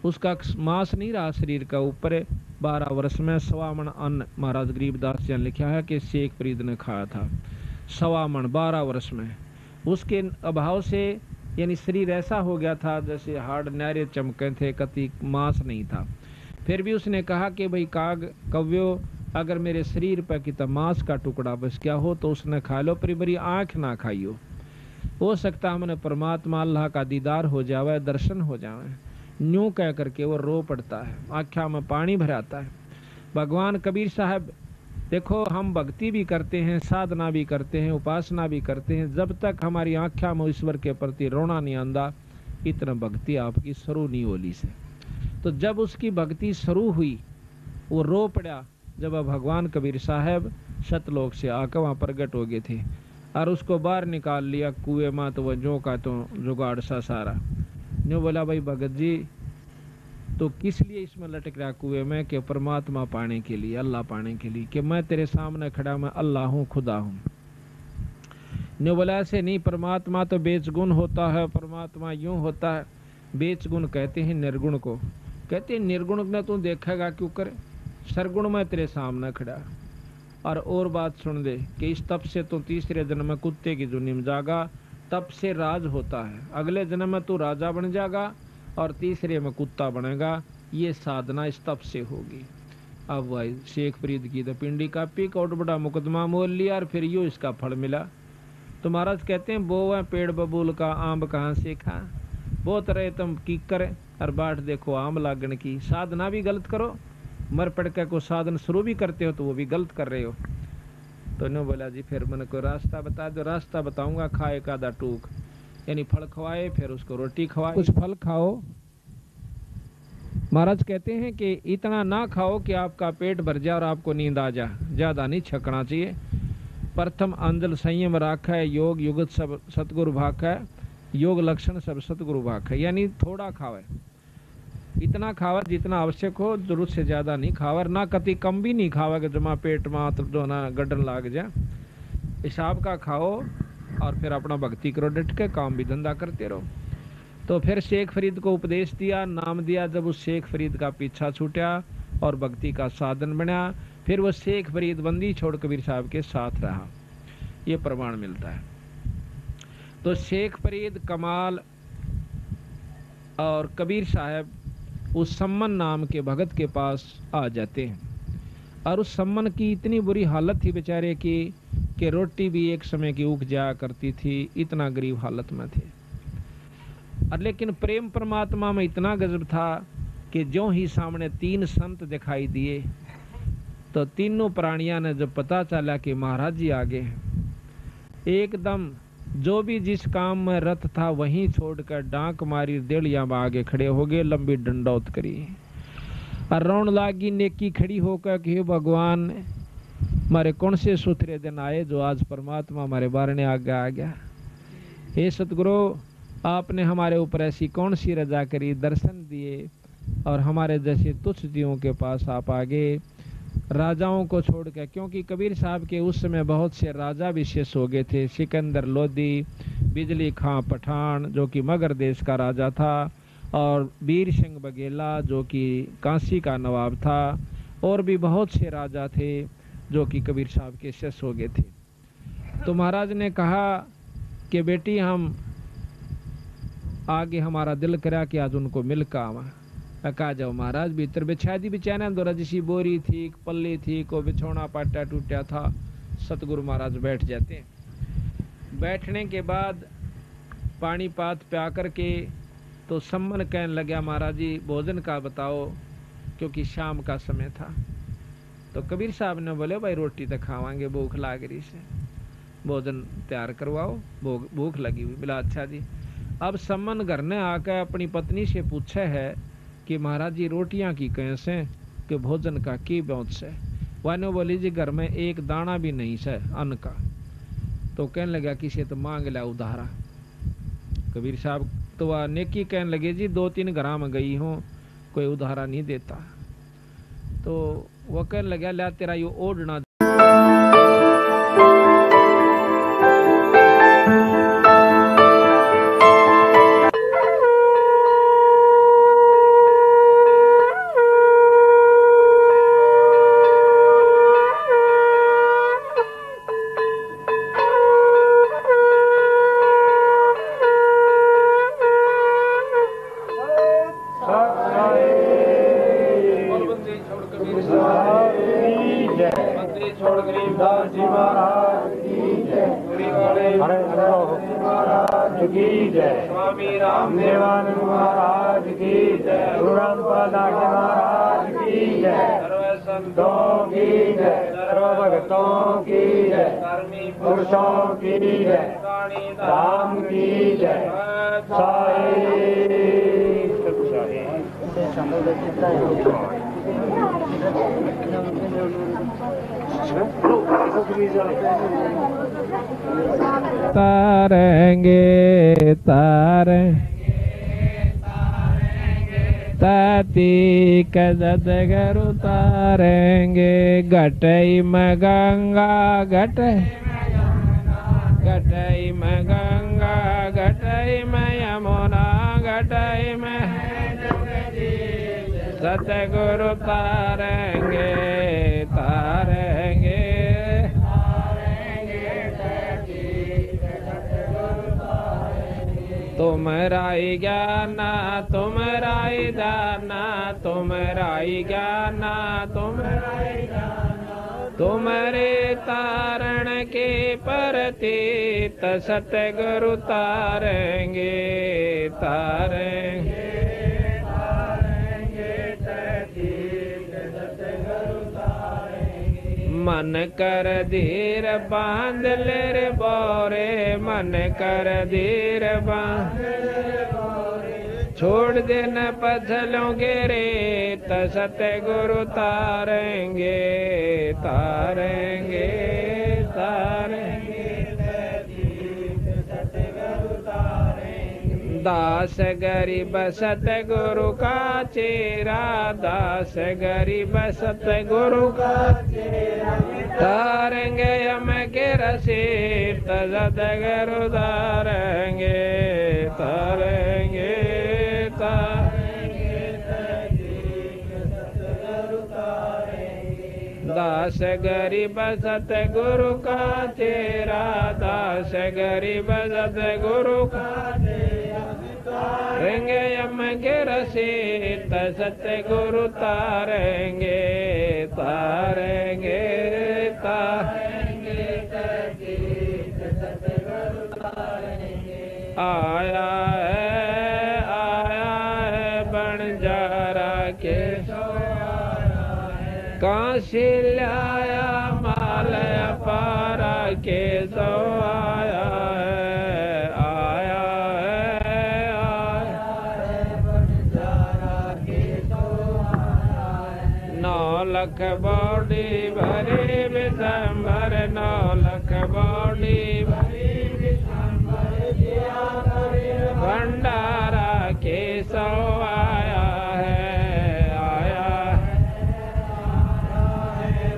उसका मांस नहीं रहा शरीर का ऊपर। 12 वर्ष में 1.25 मन अन्न, महाराज गरीबदास जी ने लिखा है कि शेख फरीद ने खाया था 1.25 मन 12 वर्ष में। उसके अभाव से यानी शरीर ऐसा हो गया था जैसे हाड़ न्यारे चमके थे, कति मांस नहीं था। फिर भी उसने कहा कि भाई काग कव्यो अगर मेरे शरीर पर कितना मांस का टुकड़ा बस क्या हो तो उसने खा लो, पर बड़ी आँख ना खाइयो, हो सकता हमने परमात्मा अल्लाह का दीदार हो जावे, दर्शन हो जावे। न्यू कह करके वो रो पड़ता है, आँखों में पानी भराता है। भगवान कबीर साहब देखो, हम भक्ति भी करते हैं, साधना भी करते हैं, उपासना भी करते हैं, जब तक हमारी आँखों में ईश्वर के प्रति रोना नहीं आंदा, इतना भक्ति आपकी शुरू नहीं होली से। तो जब उसकी भक्ति शुरू हुई वो रो पड़ा, जब भगवान कबीर साहब सतलोक से आकर वहाँ प्रगट हो गए थे और उसको बाहर निकाल लिया कुएं में। तो वह जो का तो जुगाड़ सा सारा न्यू बोला भाई भगत जी तो किस लिए इसमें लटक रहा कुएं में? कि परमात्मा पाने के लिए, अल्लाह पाने के लिए, कि मैं तेरे सामने खड़ा, मैं अल्लाह हूँ, खुदा हूँ। न्यू बोला ऐसे नहीं, परमात्मा तो बेचगुण होता है, परमात्मा यूं होता है। बेचगुण कहते हैं निर्गुण को, कहते हैं निर्गुण में तू देखेगा क्यों करे, सरगुण में तेरे सामने खड़ा। और बात सुन दे कि इस तप से तो तीसरे जन्म में कुत्ते की जुनी में जागा, तप से राज होता है, अगले जन्म में तू राजा बन जाएगा और तीसरे में कुत्ता बनेगा। ये साधना इस तप से होगी। अब भाई शेख फरीद की तो पिंडी कापी, कोट बड़ा मुकदमा मोल लिया और फिर यूँ इसका फल मिला। तो महाराज कहते हैं वो है पेड़ बबूल का आम कहाँ से खा, बहुत रहे तुम की करे और बाट देखो आम लागन की। साधना भी गलत करो, मर पड़ के को साधन शुरू भी करते हो तो वो भी गलत कर रहे हो। तो ने बोला जी फिर मैंने को रास्ता बता दो। रास्ता बताऊंगा, खाए का दा टूक, यानी फल खवाए फिर उसको रोटी खवाए। कुछ फल खाओ, महाराज कहते हैं कि इतना ना खाओ कि आपका पेट भर जाए और आपको नींद आ जाए, ज्यादा नहीं छकना चाहिए। प्रथम अंजल संयम राखा है, योग युगत सब सतगुरु भाखा है, योग लक्षण सब सतगुरु भाखा है, यानी थोड़ा खावे, इतना खावा जितना आवश्यक हो, जरूरत से ज्यादा नहीं खावा, ना कति कम भी नहीं खावा कि जमा पेट मात्र जो ना गड्ढन लाग जाए। हिसाब का खाओ और फिर अपना भक्ति करो, डट के काम भी धंधा करते रहो। तो फिर शेख फरीद को उपदेश दिया, नाम दिया। जब उस शेख फरीद का पीछा छूटा और भक्ति का साधन बना, फिर वो शेख फरीद बंदी छोड़ कबीर साहब के साथ रहा। ये प्रमाण मिलता है। तो शेख फरीद, कमाल और कबीर साहब उस सम्मन नाम के भगत के पास आ जाते हैं और उस सम्मन की इतनी बुरी हालत थी बेचारे की कि रोटी भी एक समय की उग जाया करती थी, इतना गरीब हालत में थे। और लेकिन प्रेम परमात्मा में इतना गजब था कि जो ही सामने 3 संत दिखाई दिए तो तीनों प्राणियों ने जब पता चला कि महाराज जी आगे हैं, एकदम जो भी जिस काम में रत था वहीं छोड़कर डांक मारी, देड़िया में आगे खड़े हो गए, लंबी डंडौत करी। और रोन लागी नेकी खड़ी होकर कि भगवान हमारे कौन से सुथरे दिन आए जो आज परमात्मा हमारे बारने आगे आ गया। हे सतगुरु, आपने हमारे ऊपर ऐसी कौन सी रजा करी, दर्शन दिए और हमारे जैसे तुच्छ जीवों के पास आप आगे राजाओं को छोड़ के, क्योंकि कबीर साहब के उस समय बहुत से राजा विशेष हो गए थे। सिकंदर लोधी, बिजली खां पठान जो कि मगर देश का राजा था, और वीर सिंह बघेला जो कि काशी का नवाब था, और भी बहुत से राजा थे जो कि कबीर साहब के शिष्य हो गए थे। तो महाराज ने कहा कि बेटी हम आगे हमारा दिल करा कि आज उनको मिल का आवा। कहा जाओ महाराज, भीतर बिछा दी बिछाना दो जिसी बोरी थी, पल्ली थी, को बिछौना पाटा टूटा था। सतगुरु महाराज बैठ जाते। बैठने के बाद पानी पात प्या करके तो सम्मन कहने लगा, महाराज जी भोजन का बताओ, क्योंकि शाम का समय था। तो कबीर साहब ने बोले भाई रोटी तो खावांगे, भूख लाग रही से, भोजन तैयार करवाओ, भूख लगी हुई। बोला अच्छा जी। अब सम्मन घर ने आकर अपनी पत्नी से पूछे है कि महाराज जी रोटियां की कैसे, कि भोजन का की बहुत से। वानो बोली जी घर में एक दाना भी नहीं से अन्न का। तो कहने लगा किसी तो मांग लिया उधारा। कबीर साहब तो वह नेकी कहने लगे जी 2-3 घरा में गई हूँ, कोई उधारा नहीं देता। तो वह कहने लगा ला तेरा यो ओढ़ना। स्वामी रामदेवानंद महाराज की जय, गुरु रामपाल महाराज की जय, सर्व संतों की जय, सर्व भक्तों की जय, कर्मी पुरुषों की जय, राम की जय। तारेंगे तारे ताती कदगर उतारेंगे, घटई में गंगा घटई में गंगा, घटई में यमुना, घटई में सतगुरु तारेंगे तारेंगे। तुमरा ही ज्ञाना तुमरा ही दाना, तुमरा ही ज्ञाना तुम्हारे तारण के प्रतीत सतगुरु तारेंगे तारेंगे। मन कर धीर बांध ले रे बोरे, मन कर धीर बांध छोड़ देना पथलोंगे रे, सतगुरु तारेंगे तारेंगे तारेंगे। दास गरीब सतगुरु का चेरा, दास गरीब सतगुरु का चेरा, तारेंगे हम के रसीद सतगुरु तारेंगे तारेंगे दास गरीब सतगुरु का चेरा, दास गरीब सतगुरु का तारेंगे हम के रसीद सतगुरु तारेंगे तारेंगे तारेंगे। आया है बंजारा के काशी लाया माल पारा के सो आया है लख बौड़ी भरी विशंबर 9 लख बौड़ी भरी विशंबर दिया करे भंडारा केशव आया है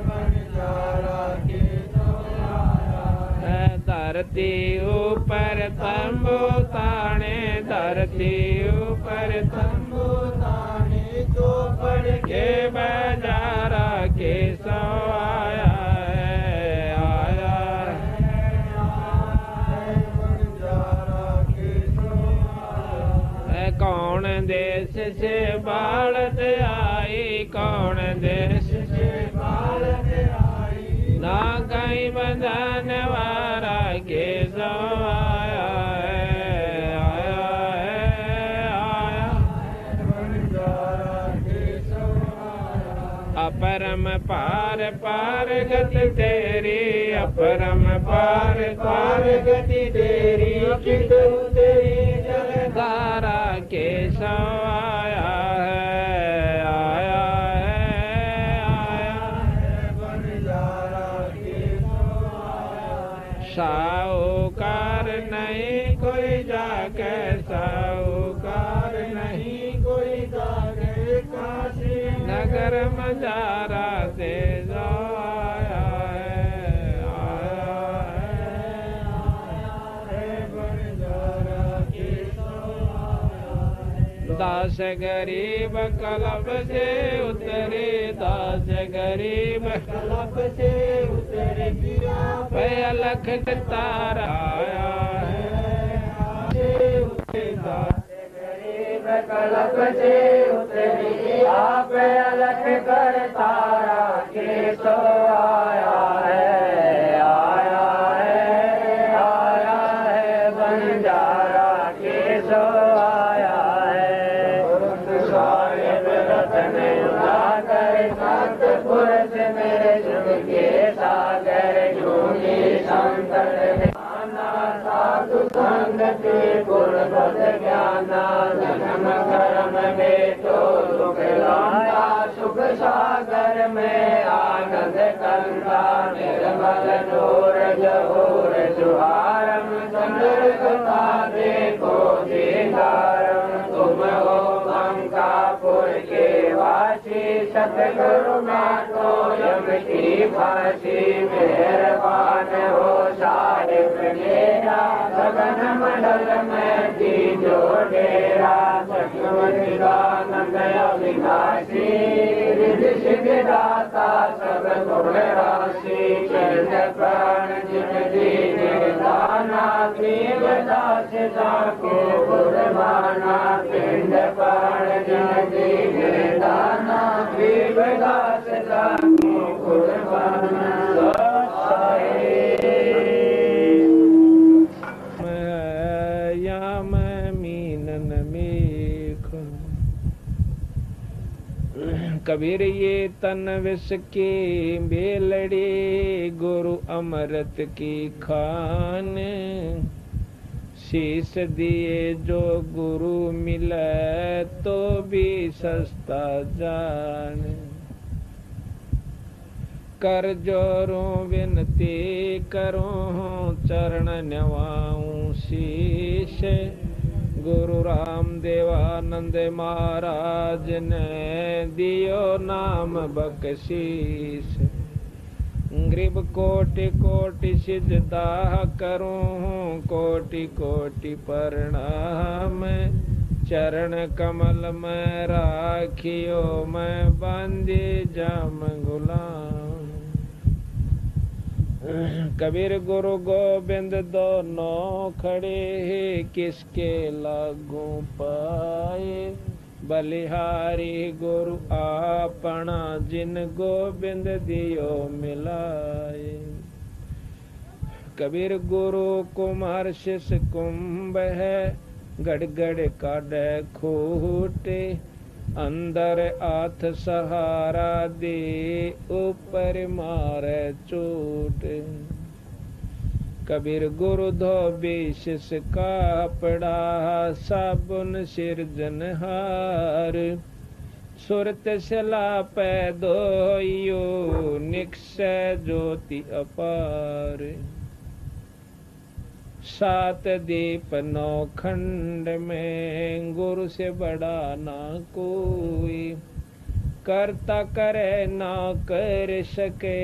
भंडारा केशव आया है धरती ऊपर तंबू ताने धरती ऊपर तंबू ताने तो पड़ के बजारा केशव आया है बंजारा केशव आया। कौन देश से बालत आई कौन देश से बालत आई ना कहीं बंधन वारा केशव आया अपरम पार पार गति तेरी अपरम पार पार गति तेरी कितु तेरी जलधारा केशव आया है बंजारा केशव आया। साहूकार नहीं कोई जाके साहूकार नहीं कोई जाके काशी नगर मजारा से जो आया है बंजारा केशव आया है। दास गरीब कलब से उतरे दास गरीब कलब से उतरे पे अलख तारा आया है दास गरीब कलब से उतरी आप अलख कर तारा केशव आया है बंजारा केशव आया है। साहेब रतन उजागर सतपुर से मेरे जुग के सागर झूठी संतन साधु संगति गुरबद ज्ञाना जन्म कर्म में तो सुख लाया सुख सागर में आनंद कंदा निर्मल नूर जहूर जुहारम चंद्र कथा देखो दीदारम तुम हो अंकापुर के वासी सतगुरु मातो यम की फांसी मेहरबान हो साहिब मेरा सगन मंडल में दीजो डेरा सखिदानंद अविनाशी रिद्धि सिद्धि दाता सब गुण राशि चरण प्राण जिन दीने दाना पीव दास जाको गुरमाना पिंड प्राण जिन दीने दाना पीव दास जाको गुरमाना कबीर ये तन विष की बेलड़ी गुरु अमृत की खान शीश दिए जो गुरु मिले तो भी सस्ता जान कर जोरों विनती करूं चरण नवाऊं शीश गुरु रामदेवानंद महाराज ने दियो नाम बख्शीश ग्रीब कोटि कोटि सिजदा करूं कोटि कोटि प्रणाम चरण कमल में राखियो मैं बंदी जाम गुलाम कबीर गुरु गोबिंद दोनों खड़े किसके लागू पाए बलिहारी गुरु आपना जिन गोबिंद दियो मिलाए कबीर गुरु कुमार शिष कुंभ है गड़गड़ काढ़े खूटे अंदर हाथ सहारा दे ऊपर मारे चोट कबीर गुरु धोबी शिष कापड़ा साबुन सिरजनहार सुरत सलाप दोयो निक्षय ज्योति अपार। सात दीप नौ खंड में गुरु से बड़ा ना कोई। करता करे ना कर सके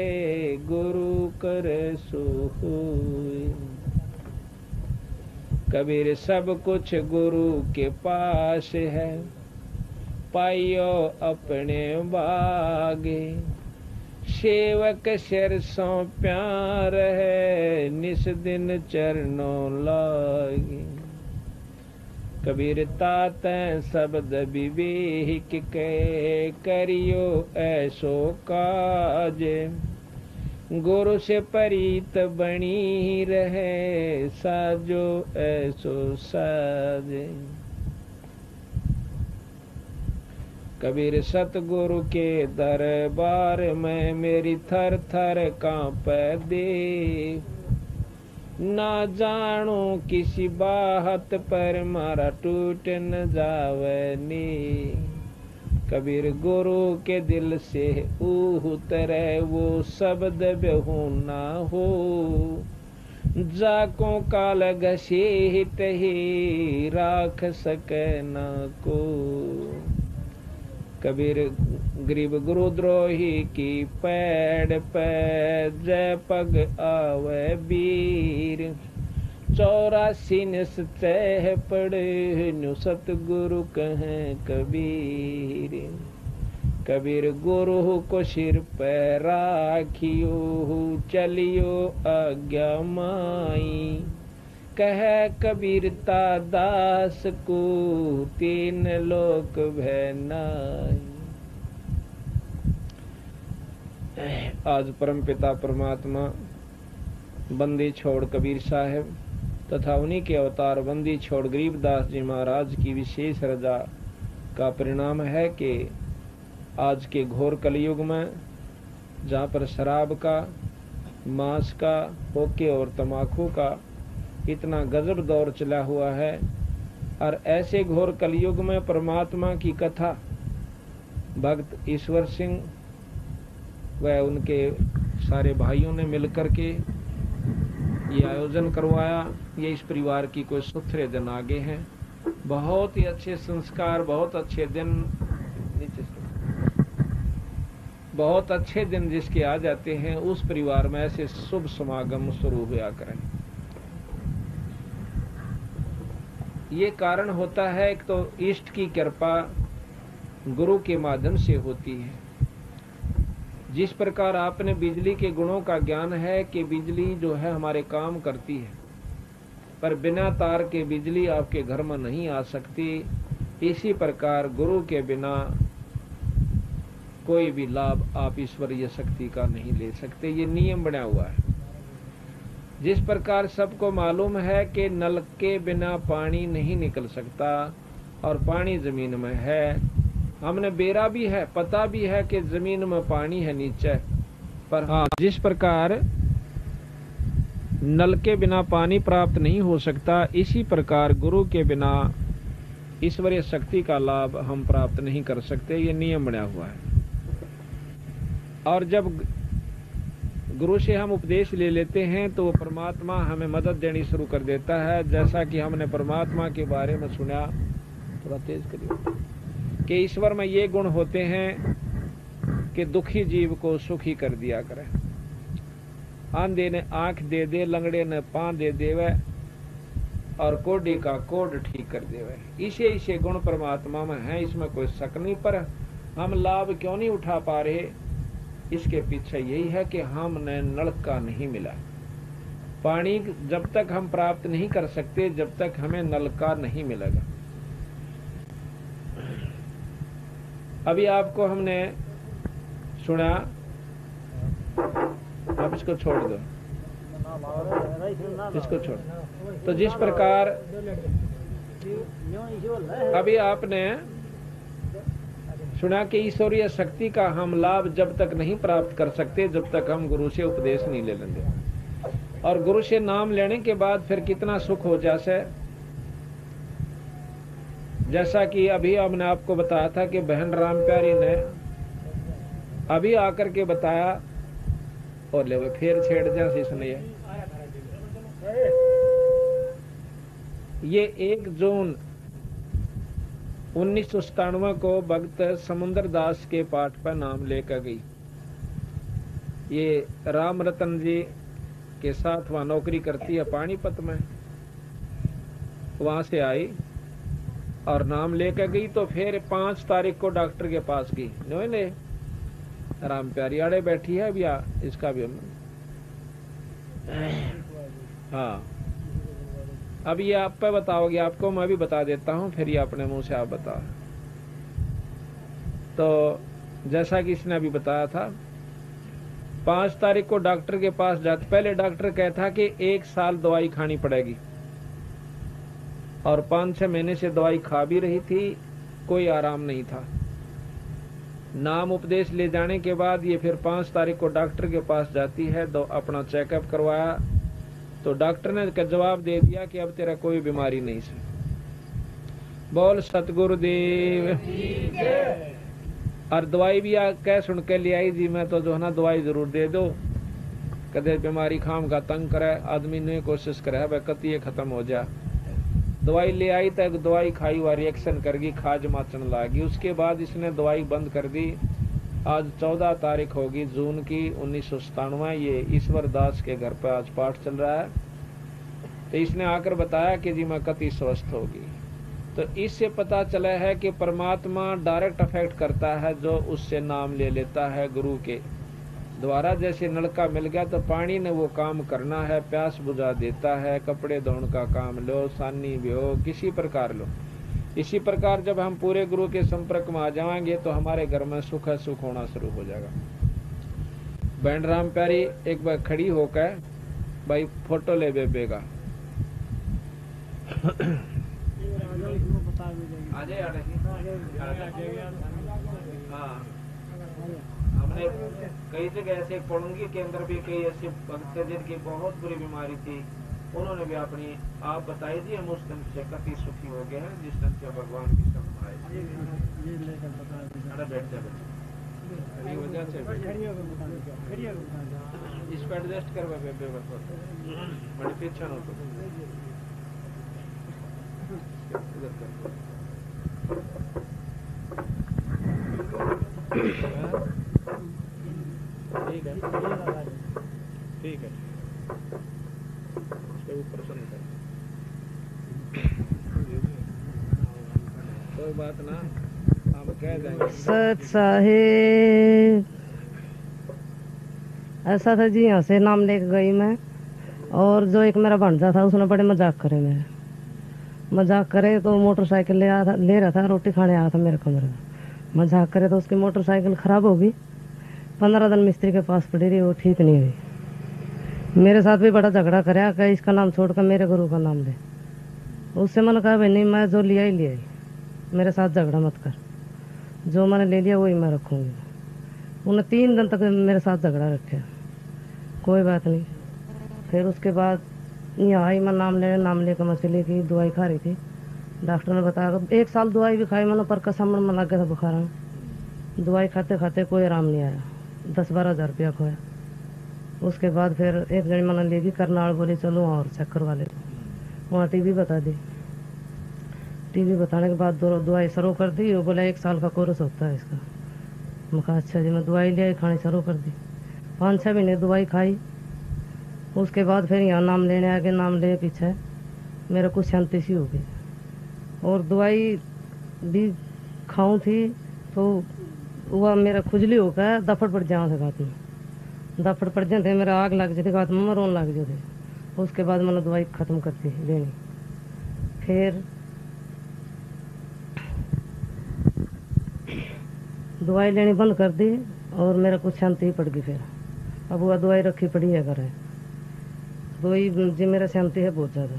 गुरु करे सो होय। कबीर सब कुछ गुरु के पास है पाइयो अपने बागे। सेवक सिर सो प्यार है निस दिन चरणों लागे। कबीर तात शब्द विवेक के करियो ऐसो काज। गुरु से परीत बनी रहे साजो ऐसो साज। कबीर सतगुरु के दरबार में मेरी थर थर कांपे दे। ना जानो किसी बात पर मारा टूट न जावे नी। कबीर गुरु के दिल से उतरे वो शब्द बेहू ना हो। जाको काल घसीट ही राख सके ना को। कबीर गरीब गुरुद्रोही की पैड़ पे जय पग आवे वीर। 84 निस तह पड़े नु सतगुरु कहे कबीर। कबीर गुरु को सिर पे राखियो चलियो आज्ञा माई। कह कबीरता दास को 3 लोक भय नाई। आज परम पिता परमात्मा बंदी छोड़ कबीर साहब तथा उन्हीं के अवतार बंदी छोड़ गरीबदास जी महाराज की विशेष रजा का परिणाम है कि आज के घोर कलयुग में जहाँ पर शराब का, मांस का, होके और तम्बाकू का इतना गजब दौर चला हुआ है, और ऐसे घोर कलयुग में परमात्मा की कथा भक्त ईश्वर सिंह व उनके सारे भाइयों ने मिलकर के ये आयोजन करवाया। ये इस परिवार की कोई सुथरे दिन आगे हैं। बहुत ही अच्छे संस्कार, बहुत अच्छे दिन, बहुत अच्छे दिन जिसके आ जाते हैं उस परिवार में ऐसे शुभ समागम शुरू हुआ करें। ये कारण होता है कि तो इष्ट की कृपा गुरु के माध्यम से होती है। जिस प्रकार आपने बिजली के गुणों का ज्ञान है कि बिजली जो है हमारे काम करती है, पर बिना तार के बिजली आपके घर में नहीं आ सकती। इसी प्रकार गुरु के बिना कोई भी लाभ आप ईश्वरीय शक्ति का नहीं ले सकते। ये नियम बना हुआ है। जिस प्रकार सबको मालूम है कि नल के बिना पानी नहीं निकल सकता और पानी जमीन में है, हमने बेरा भी है, पता भी है कि जमीन में पानी है नीचे, पर हाँ, जिस प्रकार नल के बिना पानी प्राप्त नहीं हो सकता, इसी प्रकार गुरु के बिना ईश्वरीय शक्ति का लाभ हम प्राप्त नहीं कर सकते। ये नियम बना हुआ है। और जब गुरु से हम उपदेश ले लेते हैं तो परमात्मा हमें मदद देनी शुरू कर देता है। जैसा कि हमने परमात्मा के बारे में सुना, थोड़ा तेज करिए, कि ईश्वर में ये गुण होते हैं कि दुखी जीव को सुखी कर दिया करे। आंधे ने आंख दे दे, लंगड़े ने पांव दे देवे और कोढ़ी का कोढ़ ठीक कर देवे। इसे गुण परमात्मा में है, इसमें कोई शक नहीं। पर हम लाभ क्यों नहीं उठा पा रहे, इसके पीछे यही है कि हमने नलका नहीं मिला। पानी जब तक हम प्राप्त नहीं कर सकते जब तक हमें नलका नहीं मिलेगा। अभी आपको हमने सुना, आप इसको छोड़ दो, इसको छोड़। तो जिस प्रकार अभी आपने सुना कि ईश्वरीय शक्ति का हम लाभ जब तक नहीं प्राप्त कर सकते जब तक हम गुरु से उपदेश नहीं ले लेंगे। और गुरु से नाम लेने के बाद फिर कितना सुख हो जाए। जैसा कि अभी हमने आपको बताया था कि बहन राम प्यारी ने अभी आकर के बताया, और ले फिर छेड़ दिया इसने। ये 1 जून 1997 को भक्त समुद्र दास के पाठ पर नाम लेकर गई। ये राम रतन जी के साथ वहां नौकरी करती है पानीपत में, वहां से आई और नाम लेकर गई। तो फिर 5 तारीख को डॉक्टर के पास गई। ने राम प्यारी आड़े बैठी है भैया, इसका भी हाँ। अब ये आप पे बताओगे, आपको मैं भी बता देता हूँ, फिर ये अपने मुंह से आप बताओ। तो जैसा कि इसने अभी बताया था, 5 तारीख को डॉक्टर के पास जाते। पहले डॉक्टर कहता कि 1 साल दवाई खानी पड़ेगी, और 5-6 महीने से दवाई खा भी रही थी, कोई आराम नहीं था। नाम उपदेश ले जाने के बाद ये फिर 5 तारीख को डॉक्टर के पास जाती है, तो अपना चेकअप करवाया। तो डॉक्टर ने जवाब दे दिया कि अब तेरा कोई बीमारी नहीं है। बोल सतगुरुदेव। और दवाई भी कह सुन के ले आई जी, मैं तो जो है ना दवाई जरूर दे दो, कदे बीमारी खाम का तंग करे आदमी ने कोशिश करे भाई कति ये खत्म हो जा। दवाई ले आई तक दवाई खाई हुआ रिएक्शन कर गई, खाज माचन लागी। उसके बाद इसने दवाई बंद कर दी। आज 14 तारीख होगी जून की 1997। ये ईश्वर दास के घर पे आज पाठ चल रहा है। तो इसने आकर बताया कि जी मैं कति स्वस्थ होगी। तो इससे पता चला है कि परमात्मा डायरेक्ट अफेक्ट करता है जो उससे नाम ले लेता है गुरु के द्वारा। जैसे नलका मिल गया तो पानी ने वो काम करना है, प्यास बुझा देता है। कपड़े धोने का काम लो, सानी भी हो, किसी प्रकार लो। इसी प्रकार जब हम पूरे गुरु के संपर्क में आ जाएंगे तो हमारे घर में सुख सुख होना शुरू हो जाएगा। बहन राम प्यारी एक बार खड़ी होकर भाई फोटो ले बेबे का। हाँ, हमने कई जगह ऐसे पढ़ूंगी के अंदर भी कई ऐसे भक्त जिनकी बहुत बुरी बीमारी थी, उन्होंने भी अपनी आप बताई थी, हम उस दिन से काफी सुखी हो गए हैं जिस दिन से भगवान की शरण आए। बैठ जाए वजह से इस पर एडजस्ट करवा बेबे बड़े पीछा हो तो ठीक है उसके ऊपर कोई बात ना, हम कह देंगे। सत साहेब ऐसा था जी, यहाँ से नाम लेके गई मैं, और जो एक मेरा भांजा था उसने बड़े मजाक करे, मेरे मजाक करे तो मोटरसाइकिल ले रहा था, रोटी खाने आया था मेरे कमरे में। मजाक करे तो उसकी मोटरसाइकिल खराब हो गई। 15 दिन मिस्त्री के पास पड़ी रही, वो ठीक नहीं हुई। मेरे साथ भी बड़ा झगड़ा कराया कि इसका नाम छोड़कर मेरे गुरु का नाम ले। उससे मैंने कहा भाई नहीं, मैं जो लिया ही लिया ही, मेरे साथ झगड़ा मत कर, जो मैंने ले लिया वही मैं रखूँगी। उन्हें 3 दिन तक मेरे साथ झगड़ा रखे, कोई बात नहीं। फिर उसके बाद यहाँ आई, मैं नाम लेकर मैं चली गई। दवाई खा रही थी, डॉक्टर ने बताया 1 साल दवाई भी खाई मैंने, पर कसम में लग गया था बुखार में। दवाई खाते खाते कोई आराम नहीं आया, 10-12 हज़ार रुपया खोया। उसके बाद फिर एक जन मैंने लेगी करनाल, बोली चलो और चेक करवा ले। वहाँ टीबी बता दी। टीबी बताने के बाद दवाई शुरू कर दी। वो बोला 1 साल का कोर्स होता है इसका। मैं कहा अच्छा जी। मैं दवाई ले आई, खानी शुरू कर दी। 5-6 महीने दवाई खाई। उसके बाद फिर यहाँ नाम लेने आ गए। नाम ले पीछे मेरे को शांति सी हो गई, और दवाई भी खाऊं थी तो वह मेरा खुजली हो गया, दफड़ पड़ जाओ थे गात में, दफड़ पड़ जाते मेरा आग लग जाती गात में, रोन लग जाते। उसके बाद मैंने दवाई ख़त्म कर दी लेनी। फिर दवाई लेनी बंद कर दी और मेरा कुछ शांति ही पड़ गई। फिर अब वह दवाई रखी पड़ी है घर है, दवाई जी मेरा शांति है बहुत ज़्यादा।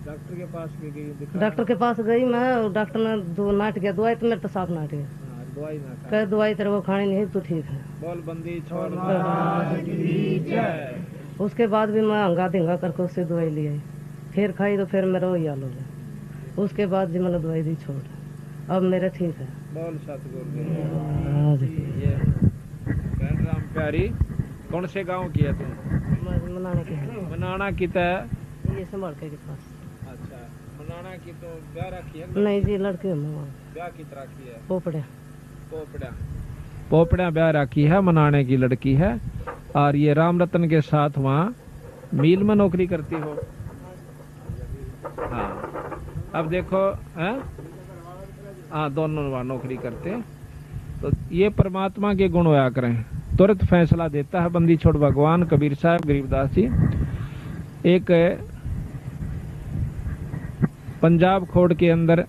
डॉक्टर के पास भी गई? डॉक्टर के पास गई मैं, डॉक्टर ने 2 नाट किया। दवाई तो मेरे तो साफ नाट है, दवाई ना खा, कह दवाई तेरे को खानी नहीं है तो ठीक है। बोल बंदी छोड़। उसके बाद भी मैं हंगा धिंगा करके उससे दवाई ली आई। फिर खाई तो फिर मेरा वही हाल हो गया। उसके बाद जी मैंने दवाई दी छोड़। अब मेरे ठीक है। बोल सतगुरु हाँ जी। ये बहन राम प्यारी कौन से गांव की है तुम? मनाने की है। मनाना की तय ये संभाल के पास। अच्छा, मनाना की तो ब्याह रखी है? नहीं जी, लड़के ब्याह की तरह की है। पोपड़े पोपड़ा पोपड़ा ब्याह रखी है, मनाने की लड़की है। और ये राम रतन के साथ वहाँ मिल में नौकरी करती हो? हाँ। अब देखो है, हाँ दोनों वहाँ नौकरी करते हैं। तो ये परमात्मा के गुण होया करें, तुरंत फैसला देता है बंदी छोड़ भगवान। कबीर साहब गरीबदास जी एक पंजाब खोड़ के अंदर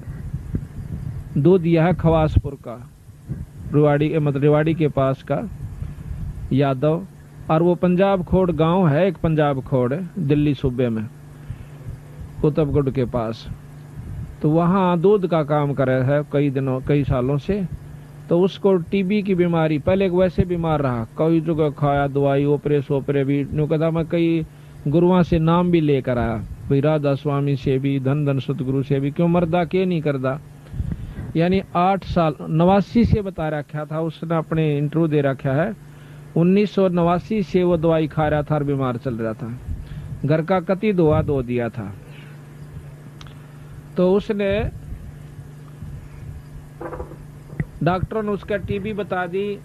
दूध दिया है खवासपुर का, रेवाड़ी के पास का यादव। और वो पंजाब खोड़ गांव है, एक पंजाब खोड़ दिल्ली सूबे में कुतुबगढ़ के पास। तो वहाँ दूध का काम कर रहा है कई सालों से। तो उसको टीबी की बीमारी, पहले वैसे बीमार रहा, कई जगह खाया दवाई, ओपरे भी न्यू कहता। मैं कई गुरुओं से नाम भी लेकर आया, भाई राधा स्वामी से भी, धन धन सतगुरु से भी, क्यों मरदा के नहीं करदा। यानी 8 साल 89 से बता रखा था उसने, अपने इंटरव्यू दे रखा है। 1989 से वो दवाई खा रहा था और बीमार चल रहा था। घर का कति दुआ दो दिया था। तो उसने डॉक्टरों ने उसका टीबी बता दी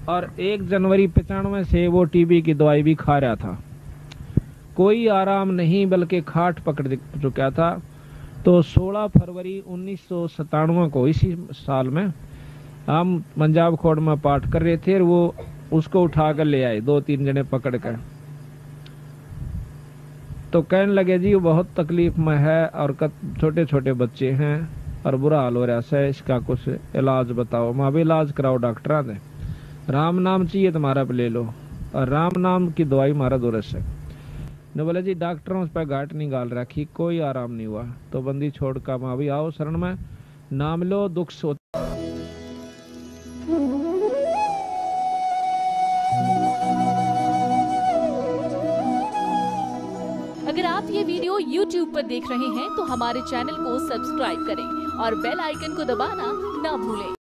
और 1 जनवरी 95 से वो टीबी की दवाई भी खा रहा था। कोई आराम नहीं, बल्कि खाट पकड़ चुका था। तो 16 फरवरी 1997 को, इसी साल में, हम पंजाब खोड़ में पाठ कर रहे थे और वो उसको उठा कर ले आए, 2-3 जने पकड़ कर। तो कहने लगे जी वो बहुत तकलीफ में है और छोटे छोटे बच्चे हैं और बुरा हाल हो रहा है, इसका कुछ इलाज बताओ। माँ भी इलाज कराओ डॉक्टर ने, राम नाम चाहिए तुम्हारा पे ले लो, और राम नाम की दवाई मारा दुरस है। ने बोले जी डॉक्टरों उस पर घाट नहीं गाल रखी, कोई आराम नहीं हुआ। तो बंदी छोड़ कर माँ भी आओ शरण में, नाम लो दुख सो। अगर आप ये वीडियो YouTube पर देख रहे हैं तो हमारे चैनल को सब्सक्राइब करें और बेल आइकन को दबाना ना भूलें।